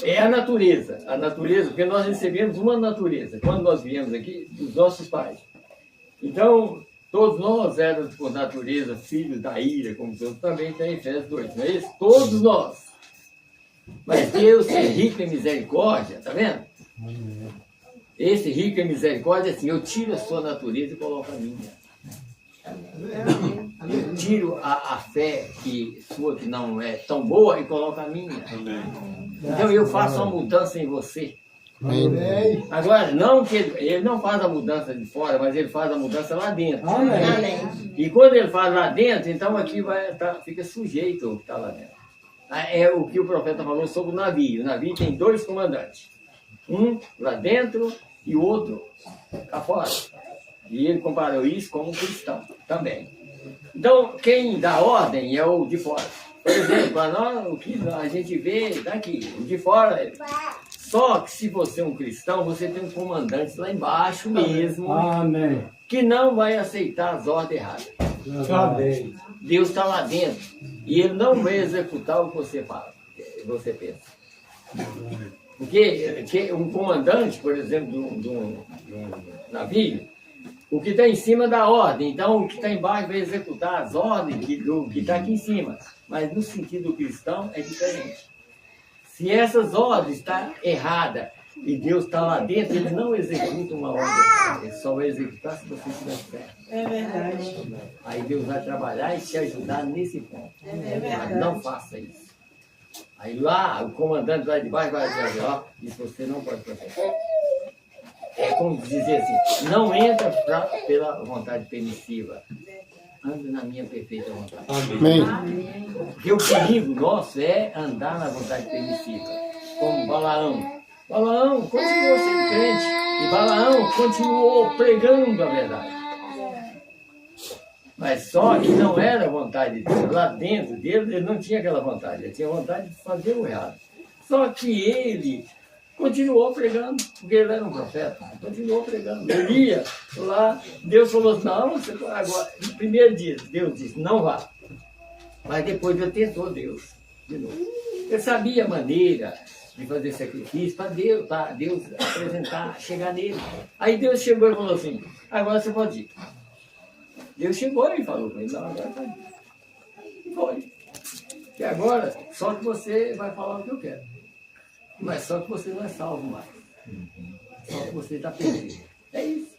S1: é a natureza. A natureza, porque nós recebemos uma natureza quando nós viemos aqui dos nossos pais. Então todos nós éramos, por natureza, filhos da ira, como Deus também tem em Efésios 2, não é isso? Todos nós. Mas Deus é rico em misericórdia, tá vendo? Esse rico em misericórdia, assim, eu tiro a sua natureza e coloco a minha. Eu tiro a fé sua que não é tão boa e coloco a minha. Então eu faço uma mudança em você.
S5: Amém.
S1: Agora, não que ele não faz a mudança de fora, mas ele faz a mudança lá dentro.
S5: Amém.
S1: E quando ele faz lá dentro, então aqui fica sujeito ao que está lá dentro. É o que o profeta falou sobre o navio. O navio tem 2 comandantes. Um lá dentro e o outro cá fora. E ele comparou isso como cristão também. Então, quem dá ordem é o de fora. Por exemplo, para nós, o que a gente vê daqui, o de fora. Só que se você é um cristão, você tem um comandante lá embaixo mesmo,
S7: Amém.
S1: que não vai aceitar as ordens erradas.
S7: Amém.
S1: Deus está lá dentro e ele não vai executar o que você fala, você pensa. Porque um comandante, por exemplo, de um navio, o que está em cima dá ordem, então o que está embaixo vai executar as ordens do que está aqui em cima. Mas no sentido cristão é diferente. Se essas ordens estão erradas e Deus está lá dentro, ele não executa uma ordem errada. Ele só vai executar se você estiver certo.
S2: É verdade.
S1: Aí Deus vai trabalhar e te ajudar nesse ponto. Mas não faça isso. Aí lá, o comandante lá de baixo vai dizer, ó, isso você não pode fazer. É como dizer assim, não entra pela vontade permissiva. Anda na minha perfeita vontade.
S4: Amém.
S1: Porque o perigo nosso é andar na vontade permissiva. Como Balaão. Balaão, como se fosse um crente. E Balaão continuou pregando a verdade. Mas só que não era a vontade de Deus. Lá dentro dele, ele não tinha aquela vontade. Ele tinha vontade de fazer o errado. Só que ele continuou pregando, porque ele era um profeta. Continuou pregando. Ele ia lá, Deus falou, não, você, agora, no primeiro dia, Deus disse, não vá. Mas depois ele tentou Deus de novo. Ele sabia a maneira de fazer sacrifício para Deus apresentar, chegar nele. Aí Deus chegou e falou assim, agora você pode ir. Deus chegou e falou para ele, não, agora pode ir. Foi. E agora, só que você vai falar o que eu quero. Mas só que você não é salvo mais. Só que você está perdido. É isso.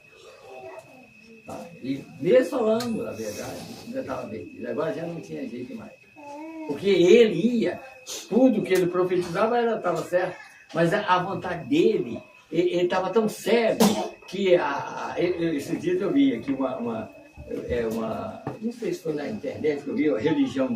S1: Tá? E mesmo falando a verdade, ainda estava perdido. Agora já não tinha jeito mais. Porque ele ia, tudo que ele profetizava estava certo. Mas a vontade dele, ele estava tão cego que esses dias eu vi aqui uma não sei se foi na internet que eu vi, religião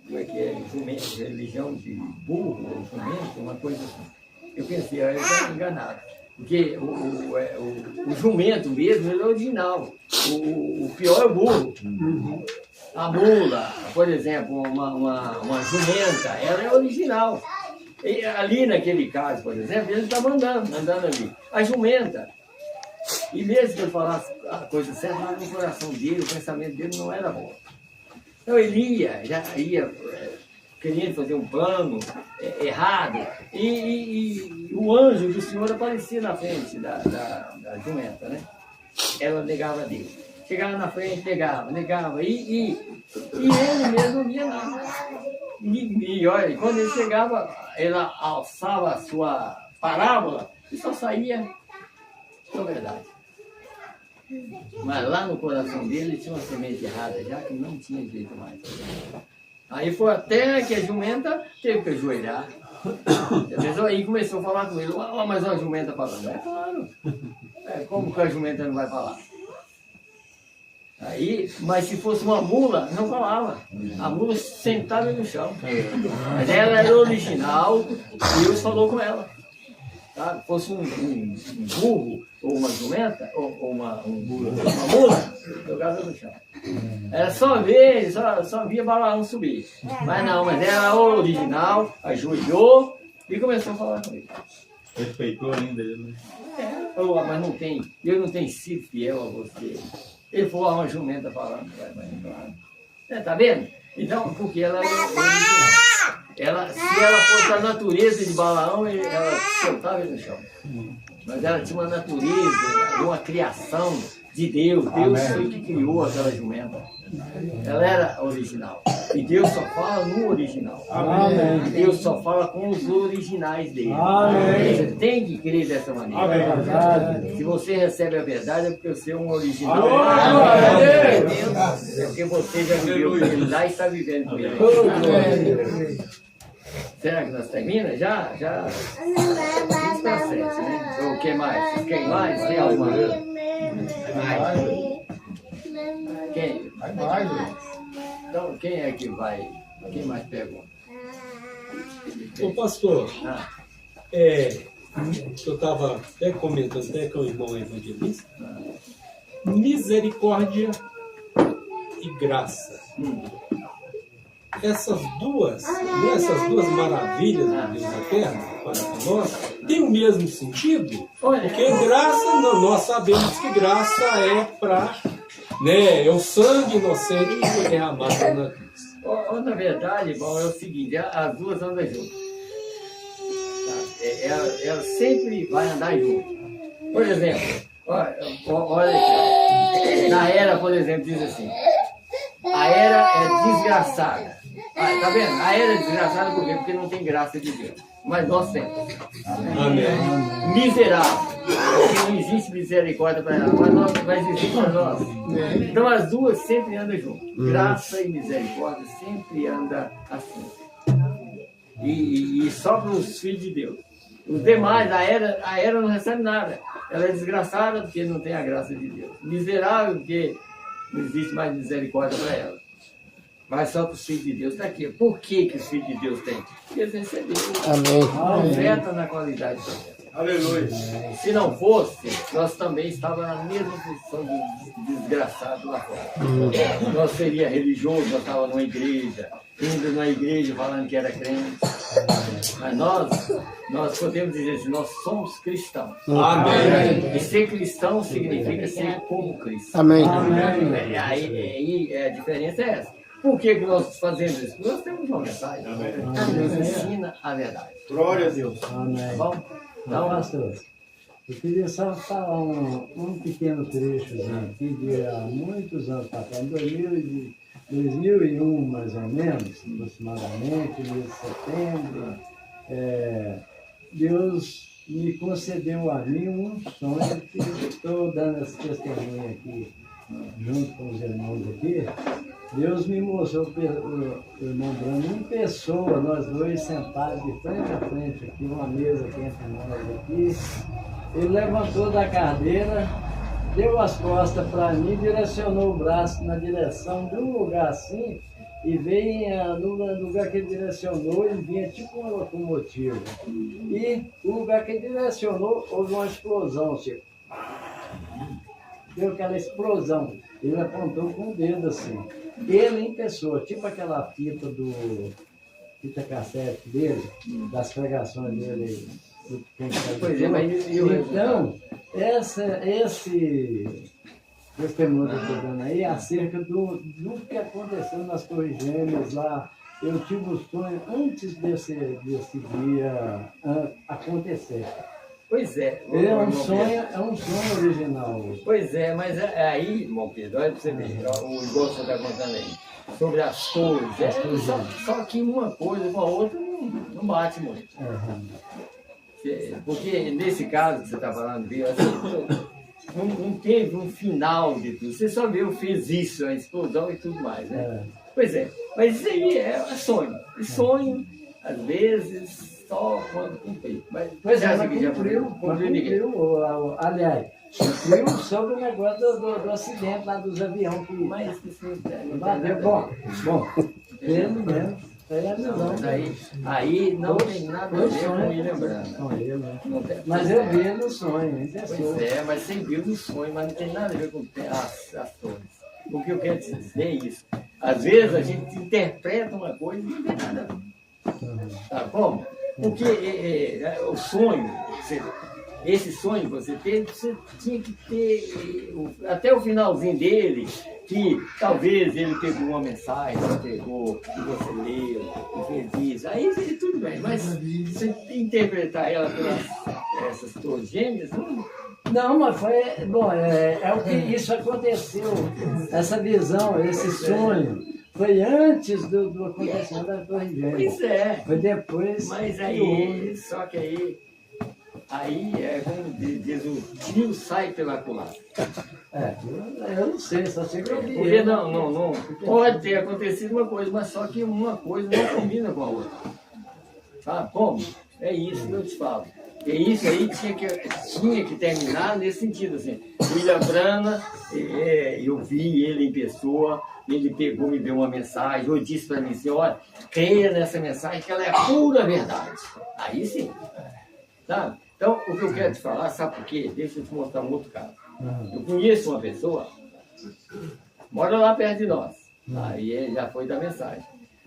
S1: como é que é? Jumento, religião de burro, jumento, uma coisa assim. Eu pensei, eu estava enganado. Porque o jumento mesmo ele é original. O pior é o burro. A mula, por exemplo, uma jumenta, ela é original. E ali naquele caso, por exemplo, ele estava andando ali. A jumenta. E mesmo que ele falasse a coisa certa, mas no coração dele, o pensamento dele não era bom. Então ele já ia querendo fazer um plano errado, e o anjo do Senhor aparecia na frente da jumenta, né? Ela negava a Deus. Chegava na frente, negava, e ele mesmo não via nada. E olha, quando ele chegava, ela alçava a sua parábola e só saía com a verdade. Mas lá no coração dele tinha uma semente errada, já que não tinha jeito mais. Aí foi até que a jumenta teve que ajoelhar. Aí começou a falar com ele, mas uma jumenta falando. É claro. Como que a jumenta não vai falar? Aí, mas se fosse uma mula, não falava. A mula sentava no chão. Mas ela era original e Deus falou com ela. Tá? Se fosse um burro, ou uma jumenta, ou uma mula, jogava no chão. Era só via Balaão subir. Mas não, mas ela era original, ajoelhou e começou a falar com ele.
S3: Respeitou ainda ele, né?
S1: Falou, mas eu não tenho sido fiel a você. Ele falou, uma jumenta falando. Tá vendo? Então, porque ela era original. Se ela fosse a natureza de Balaão, ela soltava ele no chão. Mas ela tinha uma natureza, uma criação de Deus. Deus foi que criou aquela jumenta. Ela era original. E Deus só fala no original.
S7: Amém.
S1: Deus só fala com os originais dele.
S7: Amém.
S1: Você tem que crer dessa maneira.
S7: Amém.
S1: Se você recebe a verdade, é porque você é um original.
S7: Amém.
S1: É porque você já viveu com ele lá e está vivendo com ele. Será que nós terminamos? Já? 20 para 7, né? Ou o que mais? Quem mais? Tem alguma coisa? Quem? Então, quem é que vai? Quem mais pergunta?
S6: Ô pastor, eu estava até comentando até com o irmão evangelista, misericórdia e graça. Essas duas maravilhas de Deus na terra, para nós, tem o mesmo sentido? Porque graça, nós sabemos que graça é para, é o sangue inocente que foi derramado na cruz.
S1: Na verdade, irmão, é o seguinte, as duas andam juntas. Ela sempre vai andar junto. Por exemplo, olha aqui, na Era, por exemplo, diz assim, a Era é desgraçada. Tá vendo? A Era é desgraçada por quê? Porque não tem graça de Deus. Mas nós temos.
S6: Amém.
S1: Miserável. Porque não existe misericórdia para ela, mas existe para nós. Então as duas sempre andam juntas. Graça e misericórdia sempre andam assim. E só para os filhos de Deus. Os demais, a era não recebe nada. Ela é desgraçada porque não tem a graça de Deus. Miserável porque não existe mais misericórdia para ela. mas só para os filhos de Deus está aqui. Por que os filhos de Deus têm? Porque eles receberam
S4: Amém.
S1: profeta na qualidade de profeta.
S3: Aleluia.
S1: Se não fosse, nós também estávamos na mesma posição de desgraçado lá fora. Nós seria religioso, nós estávamos numa igreja, indo numa igreja falando que era crente. Mas nós podemos dizer assim, nós somos cristãos.
S3: Amém.
S1: E ser cristão significa ser como Cristo.
S4: Amém.
S1: Aí a diferença é essa. Por que nós fazemos isso? Nós temos uma mensagem que nos ensina a verdade.
S3: Glória a Deus.
S7: Amém.
S1: Bom?
S7: Então, pastor, eu queria só falar um pequeno trechozinho aqui de há muitos anos para cá, em 2001, mais ou menos, aproximadamente, mês de setembro, Deus me concedeu a mim um sonho que eu estou dando esse testemunho aqui, junto com os irmãos aqui. Deus me mostrou o irmão Bruno em pessoa, nós dois sentados de frente a frente aqui, uma mesa aqui entre nós aqui. Ele levantou da cadeira, deu as costas para mim, direcionou o braço na direção de um lugar assim, e veio no lugar que ele direcionou, ele vinha tipo um locomotivo. E o lugar que ele direcionou, houve uma explosão, tipo. Deu aquela explosão. Ele apontou com o dedo assim. Ele em pessoa, tipo aquela fita fita cassete dele, das pregações dele.
S1: Pois é, mas
S7: então, esse testemunho que eu estou dando aí, acerca do que aconteceu nas Torres Gêmeas lá, eu tive o sonho antes desse dia acontecer.
S1: Pois é.
S7: É um sonho original.
S1: Pois é, mas aí, irmão Pedro, olha para você ver, o igual você está contando aí, sobre as torres, só que uma coisa com a outra não bate muito. Porque nesse caso que você está falando, viu, assim, não teve um final de tudo. Você só viu, fez isso, a explosão e tudo mais, né? Pois é, mas isso aí é sonho. E sonho, às vezes, só quando cumprir. Mas
S7: Pois é,
S1: mas
S7: cumpriu, aliás, cumpriu sobre o negócio do acidente lá dos aviões.
S1: Mas isso
S7: Bom, pelo menos,
S1: aí não tem nada a ver com o William Branham.
S7: Mas eu vi no sonho, em pessoa.
S1: Pois é, mas você viu no sonho, mas não tem nada a ver com as torres. O que eu quero dizer é isso. Às vezes a gente interpreta uma coisa e não tem nada a ver. Tá como? Porque o sonho, esse sonho que você teve, você tinha que ter até o finalzinho dele, que talvez ele pegou uma mensagem, pegou, e você leu, e fez isso. Aí tudo bem, mas você interpretar ela pelas essas torres gêmeas,
S7: não, mas foi. Bom, é o que isso aconteceu, essa visão, esse sonho. Foi antes do acontecimento da Torre Gêmea.
S1: Pois é.
S7: Foi depois.
S1: Mas aí, só que aí é como diz o tio sai pela culatra.
S7: Eu não sei, só sei que eu vi.
S1: Porque não pode ter acontecido uma coisa, mas só que uma coisa não combina com a outra. Sabe como? É isso que eu te falo. E isso aí tinha que terminar nesse sentido, assim. William Branham, eu vi ele em pessoa, ele pegou, me deu uma mensagem, eu disse para mim assim, olha, creia nessa mensagem que ela é a pura verdade. Aí sim. Sabe? Então, o que eu quero te falar, sabe por quê? Deixa eu te mostrar um outro caso. Eu conheço uma pessoa, mora lá perto de nós. Aí ele já foi da mensagem.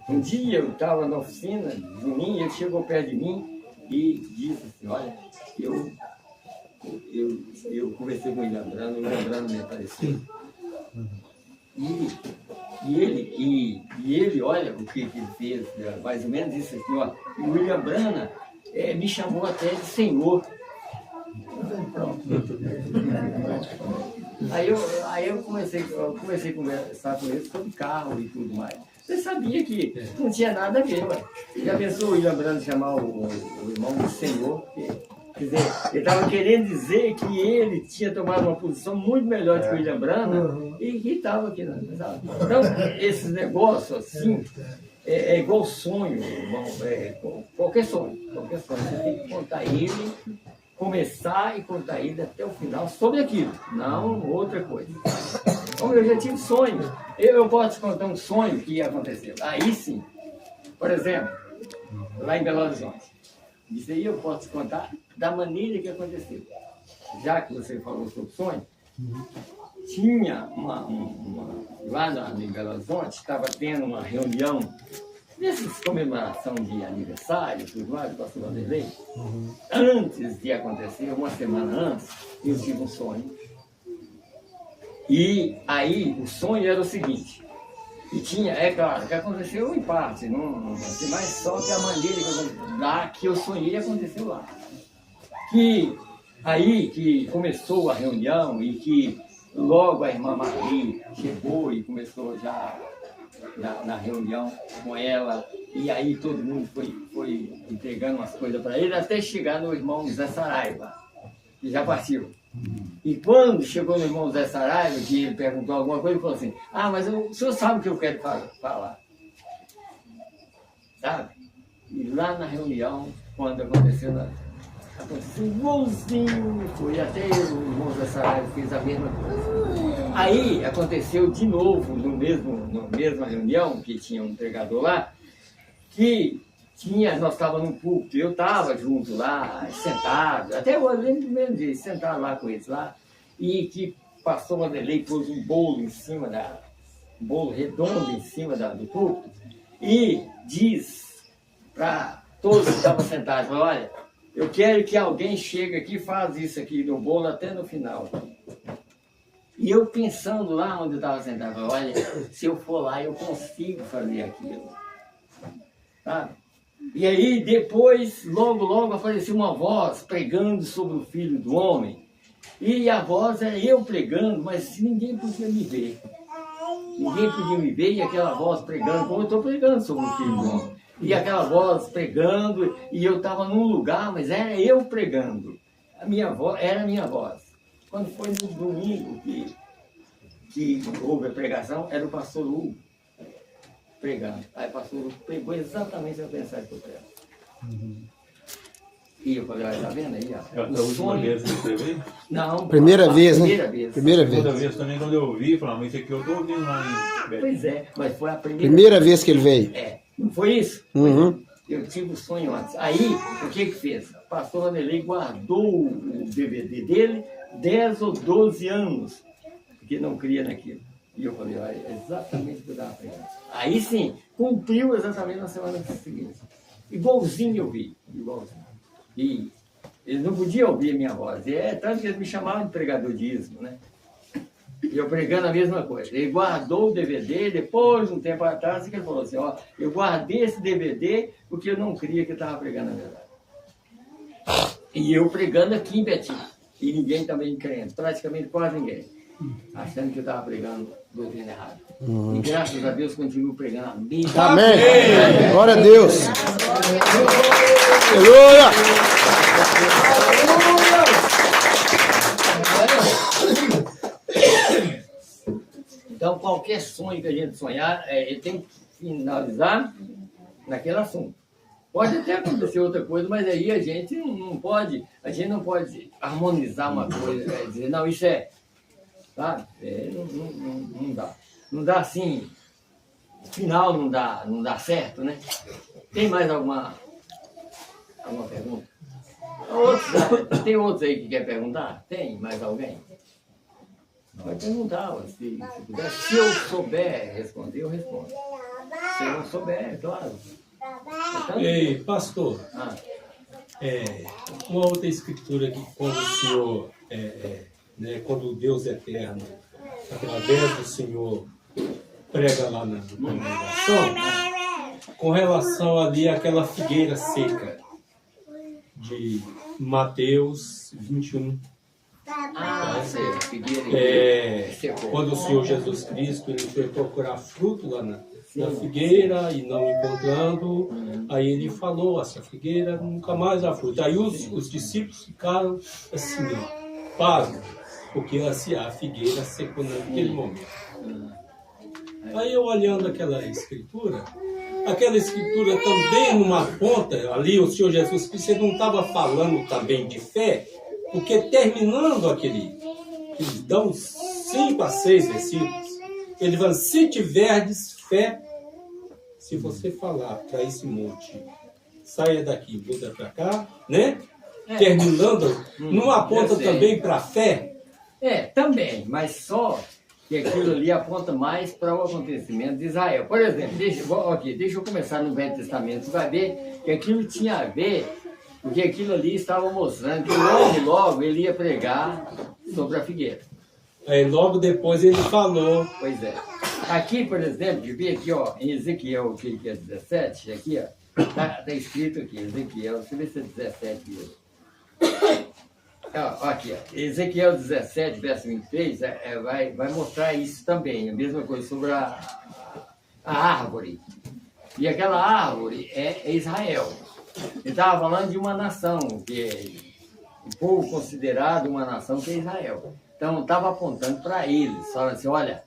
S1: Um dia eu estava na oficina de mim, ele chegou perto de mim e disse assim, olha, eu conversei com o William Branham me apareceu. E ele, olha o que ele fez, mais ou menos isso assim, ó, o William Branham me chamou até de senhor. Pronto. Aí eu comecei a conversar com ele sobre carro e tudo mais. Você sabia que não tinha nada a ver, ué. Já pensou o William Branham chamar o irmão de senhor? Quer dizer, ele estava querendo dizer que ele tinha tomado uma posição muito melhor do que o William Branham e que estava aqui, sabe? Então, esses negócios assim, é igual sonho, irmão, qualquer sonho. Você tem que contar ele, começar e contar ele até o final sobre aquilo, não outra coisa. Como eu já tive sonhos. Eu posso te contar um sonho que aconteceu. Aí sim. Por exemplo, lá em Belo Horizonte. Isso aí eu posso te contar da maneira que aconteceu. Já que você falou sobre sonho, tinha lá em Belo Horizonte, estava tendo uma reunião nessas comemoração de aniversário, tudo mais, do pastor Vanderlei. Antes de acontecer, uma semana antes, eu tive um sonho. E aí, o sonho era o seguinte, e tinha, é claro, que aconteceu em parte, não sei, mas só que a maneira que eu sonhei aconteceu lá. Que aí que começou a reunião e que logo a irmã Maria chegou e começou já na reunião com ela, e aí todo mundo foi entregando umas coisas para ele, até chegar no irmão Zé Saraiva, que já partiu. E quando chegou no irmão Zé Saraiva, que ele perguntou alguma coisa, ele falou assim, mas o senhor sabe o que eu quero falar. Sabe? E lá na reunião, quando aconteceu igualzinho, foi até o irmão Zé Saraiva fez a mesma coisa. Aí aconteceu de novo, na mesma reunião, que tinha um pregador lá, que nós estávamos no púlpito, eu estava junto lá, sentado, até eu lembro do mesmo dia, sentado lá com eles lá, e que pastor Vanderlei pôs um bolo em cima um bolo redondo em cima do púlpito, e diz para todos que estavam sentados, olha, eu quero que alguém chegue aqui e faça isso aqui no bolo até no final. E eu pensando lá onde eu estava sentado, olha, se eu for lá eu consigo fazer aquilo. Sabe? E aí depois, logo apareceu uma voz pregando sobre o Filho do Homem. E a voz era eu pregando, mas ninguém podia me ver. Ninguém podia me ver e aquela voz pregando, como eu estou pregando sobre o Filho do Homem. E aquela voz pregando, e eu estava num lugar, mas era eu pregando. A minha voz, era a minha voz. Quando foi no domingo que houve a pregação, era o pastor Hugo pregando. Aí o pastor Hugo pregou exatamente a mensagem que eu prego. E eu falei, olha, tá vendo aí?
S3: É a última vez que você veio?
S1: Não.
S4: Primeira vez, né?
S1: Primeira vez.
S3: Segunda vez também, quando eu ouvi, falei, mas isso aqui eu estou ouvindo lá em Betim.
S1: Pois é, mas foi a
S4: Primeira vez que ele veio.
S1: Não foi isso?
S4: Uhum.
S1: Eu tive um sonho antes. Aí, o que fez? O pastor Vanderlei guardou o DVD dele 10 ou 12 anos, porque não cria naquilo. E eu falei, olha, é exatamente o que eu estava pregando. Aí sim, cumpriu exatamente na semana seguinte. Igualzinho eu vi, igualzinho. E eles não podiam ouvir a minha voz. Tanto que eles me chamavam de pregador de dízimo, né? E eu pregando a mesma coisa. Ele guardou o DVD, depois, um tempo atrás, que ele falou assim, ó, eu guardei esse DVD porque eu não cria que eu estava pregando a verdade. E eu pregando aqui em Betim. E ninguém também crendo, praticamente quase ninguém. Achando que eu estava pregando doutrina errada. E graças a Deus continuo pregando a mesma.
S4: Amém. Glória a Deus. Aleluia.
S1: Então, qualquer sonho que a gente sonhar, ele tem que finalizar naquele assunto. Pode até acontecer outra coisa, mas aí a gente não pode harmonizar uma coisa, dizer, não, isso sabe? Não dá. Não dá assim, final não dá certo, né? Tem mais alguma pergunta? Tem outros aí que quer perguntar? Tem mais alguém? Pode perguntar, se puder. Se eu souber responder, eu respondo. Se eu não souber, claro.
S6: Ei, pastor, uma outra escritura que quando o Senhor, quando o Deus eterno, através do Senhor, prega lá na congregação, com relação ali àquela figueira seca de Mateus 21. Quando o Senhor Jesus Cristo ele foi procurar fruto lá na figueira e não encontrando, aí ele falou, essa figueira nunca mais dá fruto. Aí os discípulos ficaram assim, pasmos, porque a figueira secou naquele momento. Aí eu olhando aquela escritura também numa ponta, ali o Senhor Jesus Cristo ele não estava falando também de fé, porque terminando eles dão 5 a 6 versículos, ele fala, se tiverdes fé, se você falar para esse monte, saia daqui, muda para cá, né? Terminando, não aponta também para a fé?
S1: Também, mas só que aquilo ali aponta mais para o acontecimento de Israel. Por exemplo, deixa eu começar no Velho Testamento, você vai ver que aquilo tinha a ver, porque aquilo ali estava mostrando que logo ele ia pregar sobre a figueira.
S6: Aí logo depois ele falou.
S1: Pois é. Aqui, por exemplo, de ver aqui, ó, em Ezequiel, que é 17, aqui, ó, tá escrito aqui, Ezequiel, deixa eu ver se é 17 mesmo. Aqui, ó, Ezequiel 17, verso 23, vai mostrar isso também, a mesma coisa sobre a árvore. E aquela árvore é Israel. Ele estava falando de uma nação, que é um povo considerado uma nação que é Israel. Então, estava apontando para eles, falando assim, olha,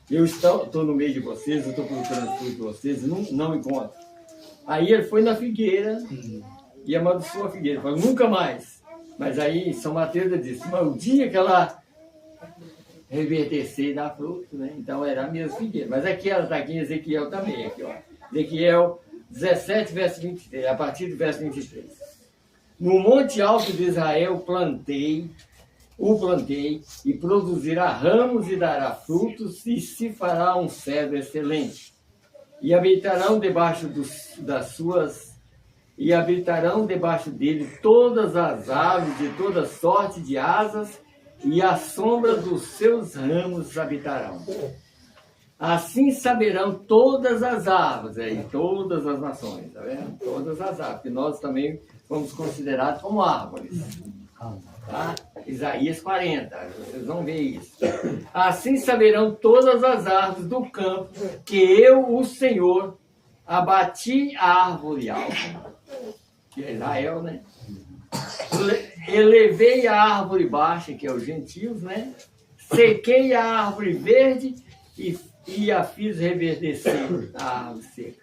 S1: eu estou no meio de vocês, eu estou procurando tudo de vocês, não encontro. Aí ele foi na figueira e amaldiçoou a figueira, falou, nunca mais. Mas aí São Mateus disse, mas o dia que ela revertecer e dar fruto, né? Então era a mesma figueira. Mas aqui ela está aqui em Ezequiel também, aqui, ó. Ezequiel 17, verso 23, a partir do verso 23. No monte alto de Israel plantei e produzirá ramos e dará frutos e se fará um cedro excelente. E habitarão debaixo dele todas as aves de toda sorte de asas e à sombra dos seus ramos habitarão. Assim saberão todas as aves, todas as nações, tá vendo? Todas as aves, que nós também fomos considerados como árvores. Tá? Isaías 40, vocês vão ver isso. Assim saberão todas as árvores do campo que eu, o Senhor, abati a árvore alta, que é Israel, né? Elevei a árvore baixa, que é os gentios, né? Sequei a árvore verde e a fiz reverdecer a árvore seca.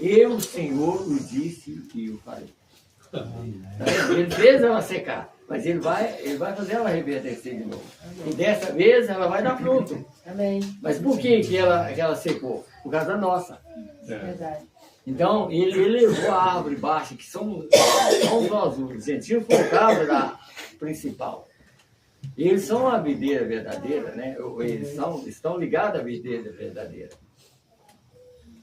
S1: Eu, o Senhor, o disse e o falei. Ele fez ela secar, mas ele vai fazer ela reverdecer de novo. E dessa vez ela vai dar fruto.
S2: Amém.
S1: Mas por que ela secou? Por causa da nossa.
S2: Verdade.
S1: Então, ele elevou a árvore baixa, que somos nós, os gentios, por causa da principal. Eles são a videira verdadeira, né? Eles estão ligados à videira verdadeira.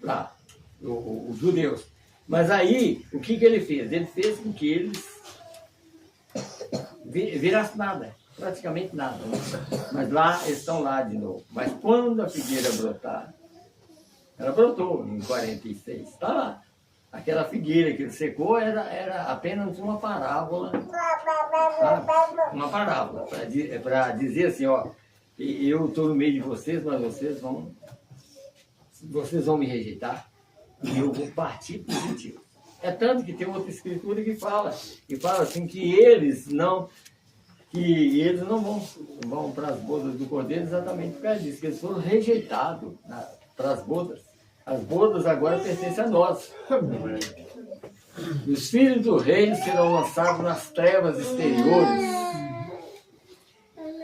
S1: Lá, os judeus. Mas aí, o que ele fez? Ele fez com que eles virassem nada, praticamente nada. Né? Mas lá, eles estão lá de novo. Mas quando a figueira brotar, ela brotou em 46, está lá. Aquela figueira que ele secou era apenas uma parábola, sabe? Uma parábola, para dizer assim, ó, eu estou no meio de vocês, mas vocês vão me rejeitar e eu vou partir para o sentido. É tanto que tem outra escritura que fala assim que eles não vão para as bodas do Cordeiro exatamente por causa disso, que eles foram rejeitados para as bodas. As bodas agora pertencem a nós. Os filhos do reino serão lançados nas trevas exteriores.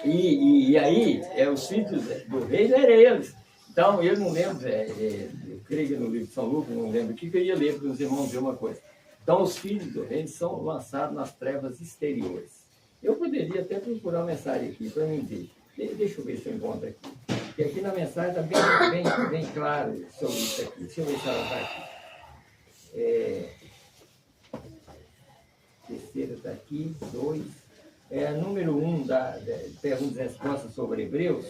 S1: E aí, os filhos do reino eram eles. Então, eu não lembro, eu creio que no livro de São Lucas, não lembro o que eu ia ler para os irmãos ver uma coisa. Então, os filhos do reino são lançados nas trevas exteriores. Eu poderia até procurar uma mensagem aqui para mim ver. Deixa eu ver se eu encontro aqui. Porque aqui na mensagem está bem claro sobre isso aqui. Deixa eu ver se ela está aqui. Terceira está aqui, 2. Número 1 da perguntas e respostas sobre Hebreus.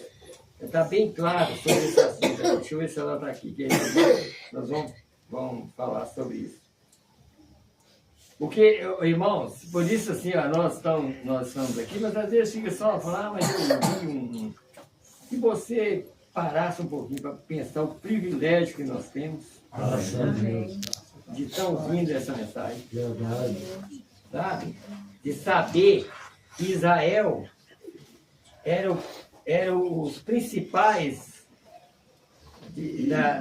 S1: Está bem claro sobre esse assunto. Deixa eu ver se ela está aqui. Que nós vamos falar sobre isso. Porque, irmãos, por isso assim, ó, nós estamos aqui, mas às vezes fica só a falar, mas eu vi se você parasse um pouquinho para pensar o privilégio que nós temos de tão linda essa mensagem. Sabe? De saber que Israel era os principais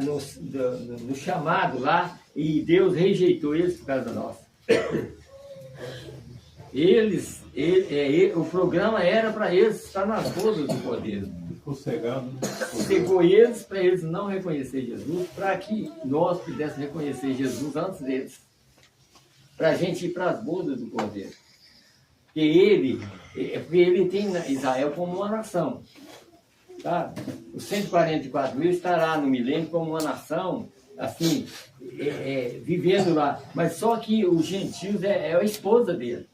S1: no chamado lá, e Deus rejeitou eles por causa da nossa. O programa era para eles estar nas bodas do poder.
S3: ficou cegado.
S1: Cegou eles para eles não reconhecer Jesus, para que nós pudéssemos reconhecer Jesus antes deles. Para a gente ir para as bodas do Cordeiro. Porque ele tem Israel como uma nação. Tá? Os 144 mil estará no milênio como uma nação, assim, vivendo lá. Mas só que os gentios é a esposa dele.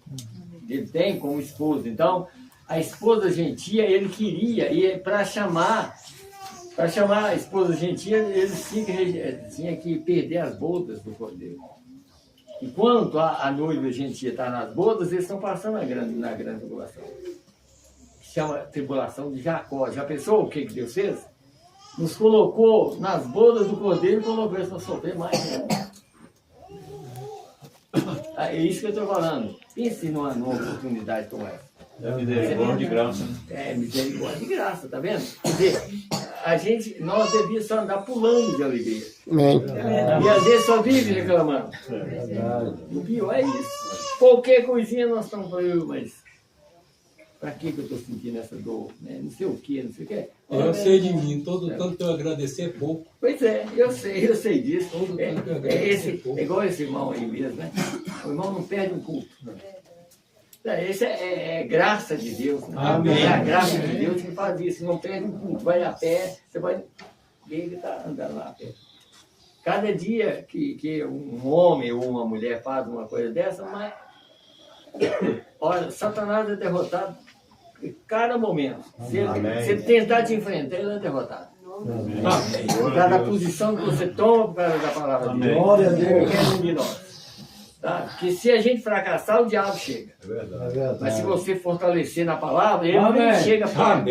S1: Ele tem como esposa. Então, a esposa gentia, ele queria, e para chamar a esposa gentia, eles tinham que perder as bodas do Cordeiro. Enquanto a noiva gentia está nas bodas, eles estão passando na grande tribulação. Chama tribulação de Jacó. Já pensou o que Deus fez? Nos colocou nas bodas do Cordeiro e colocou eles para sofrer mais. É isso que eu estou falando. Pense numa oportunidade como essa.
S3: É misericórdia de graça. Né?
S1: É misericórdia de graça, tá vendo? Quer dizer, nós devíamos só andar pulando de alegria. E às vezes só vive reclamando. O pior é isso. Qualquer coisinha nós estamos falando, mas para que eu estou sentindo essa dor? Né? Não sei o que, não sei o que.
S6: Eu sei de mim, todo tanto que eu agradecer é pouco.
S1: Pois é, eu sei disso.
S6: Todo tanto que eu agradecer
S1: É igual esse irmão aí mesmo, né? O irmão não perde um culto. Esse é graça de Deus. Né?
S6: Amém.
S1: É a graça de Deus que faz isso. Não perde um culto, vai a pé, você vai ver ele está andando lá a pé. Cada dia que um homem ou uma mulher faz uma coisa dessa, mas olha, Satanás é derrotado em cada momento. Se ele tentar te enfrentar, ele é derrotado. Por causa da posição que você toma, por causa da palavra de Deus.
S7: Glória a Deus.
S1: Qualquer um de nós. Tá? Porque se a gente fracassar, o diabo chega.
S3: É verdade.
S7: É verdade.
S1: Mas se você fortalecer na palavra, ele nem chega perto.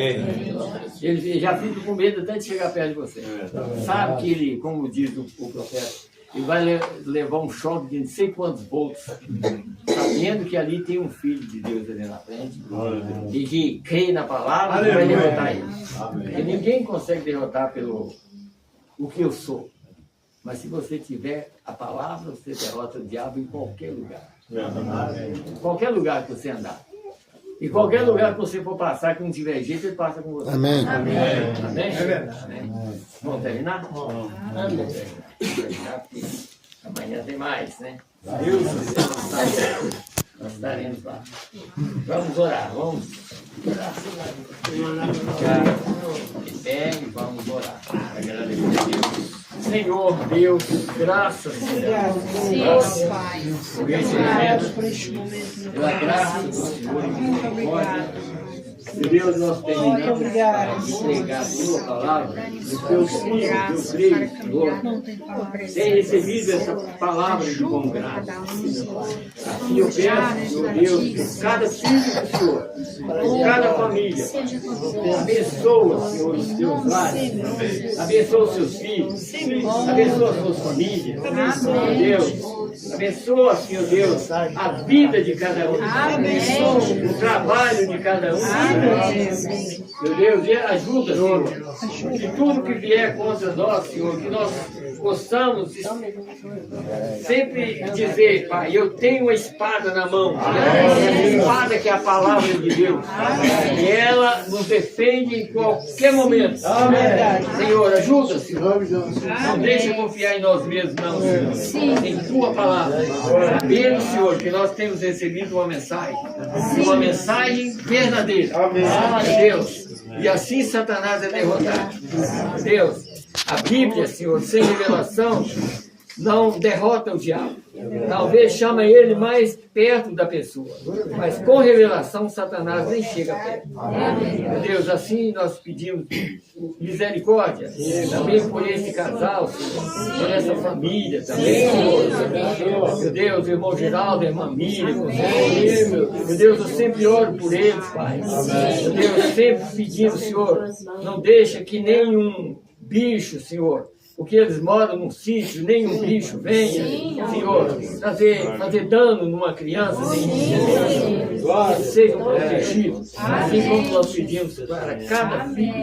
S1: Ele já fica com medo até de chegar perto de você. Sabe que ele, como diz o profeta, ele vai levar um choque de não sei quantos volts, sabendo que ali tem um filho de Deus ali na frente, e que crê na palavra e vai derrotar ele. Porque ninguém consegue derrotar pelo o que eu sou. Mas se você tiver a palavra, você derrota o diabo em qualquer lugar. Em qualquer lugar que você andar. Em qualquer lugar que você for passar, que não tiver jeito, ele passa com você.
S4: Amém.
S1: Amém? Amém?
S5: É verdade.
S1: Amém. Vamos terminar? Vamos terminar, porque amanhã tem mais, né? Nós estaremos lá. Vamos orar, vamos orar. Ficar de pé e vamos orar. Agradecer a Deus. Senhor Deus, graças
S2: Sim, Pai.
S1: Obrigado por este momento. Pela graça do Senhor e misericórdia. Deus, nós terminamos de pregar a tua palavra, o teu filho, o teu creio, Senhor, tem recebido essa palavra de bom grado. Assim eu peço, Senhor Deus, cada filho do Senhor, cada família, abençoa, Senhor, os teus lares, abençoa os seus filhos, abençoa as suas famílias, Senhor Deus, abençoa, Senhor Deus, a vida de cada um, abençoa o trabalho de cada um. Meu Deus, ajuda, Senhor, que tudo que vier contra nós, Senhor, que nós possamos sempre dizer, Pai, eu tenho uma espada na mão, essa espada que é a palavra de Deus, e ela nos defende em qualquer momento. Senhor, ajuda, Senhor, não deixa confiar em nós mesmos, não, Senhor, em tua palavra, sabendo, Senhor, que nós temos recebido uma mensagem verdadeira. Deus, e assim Satanás é derrotado. Deus, a Bíblia, Senhor, sem revelação, não derrota o diabo. Talvez chama ele mais perto da pessoa, mas com revelação Satanás nem chega perto. Meu Deus, assim nós pedimos misericórdia também por esse casal, Senhor, por essa família também, Senhor. Meu Deus, irmão Geraldo, irmã Miriam, meu Deus, eu sempre oro por eles, Pai. Meu Deus, sempre pedindo, Senhor, não deixa que nenhum bicho, Senhor, porque eles moram num sítio, nenhum bicho venha, Senhor, fazer dano numa criança, que sejam protegidos, assim como nós pedimos para cada filho,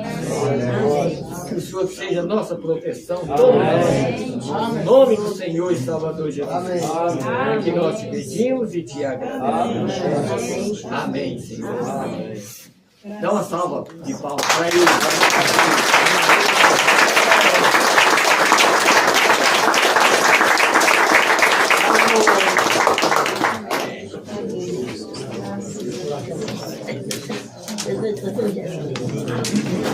S1: que o Senhor seja a nossa proteção, todo em nome do Senhor e Salvador Jesus, que nós te pedimos e te agradecemos. Amém, Senhor. Dá uma salva de palmas para ele.
S8: Graças a Deus.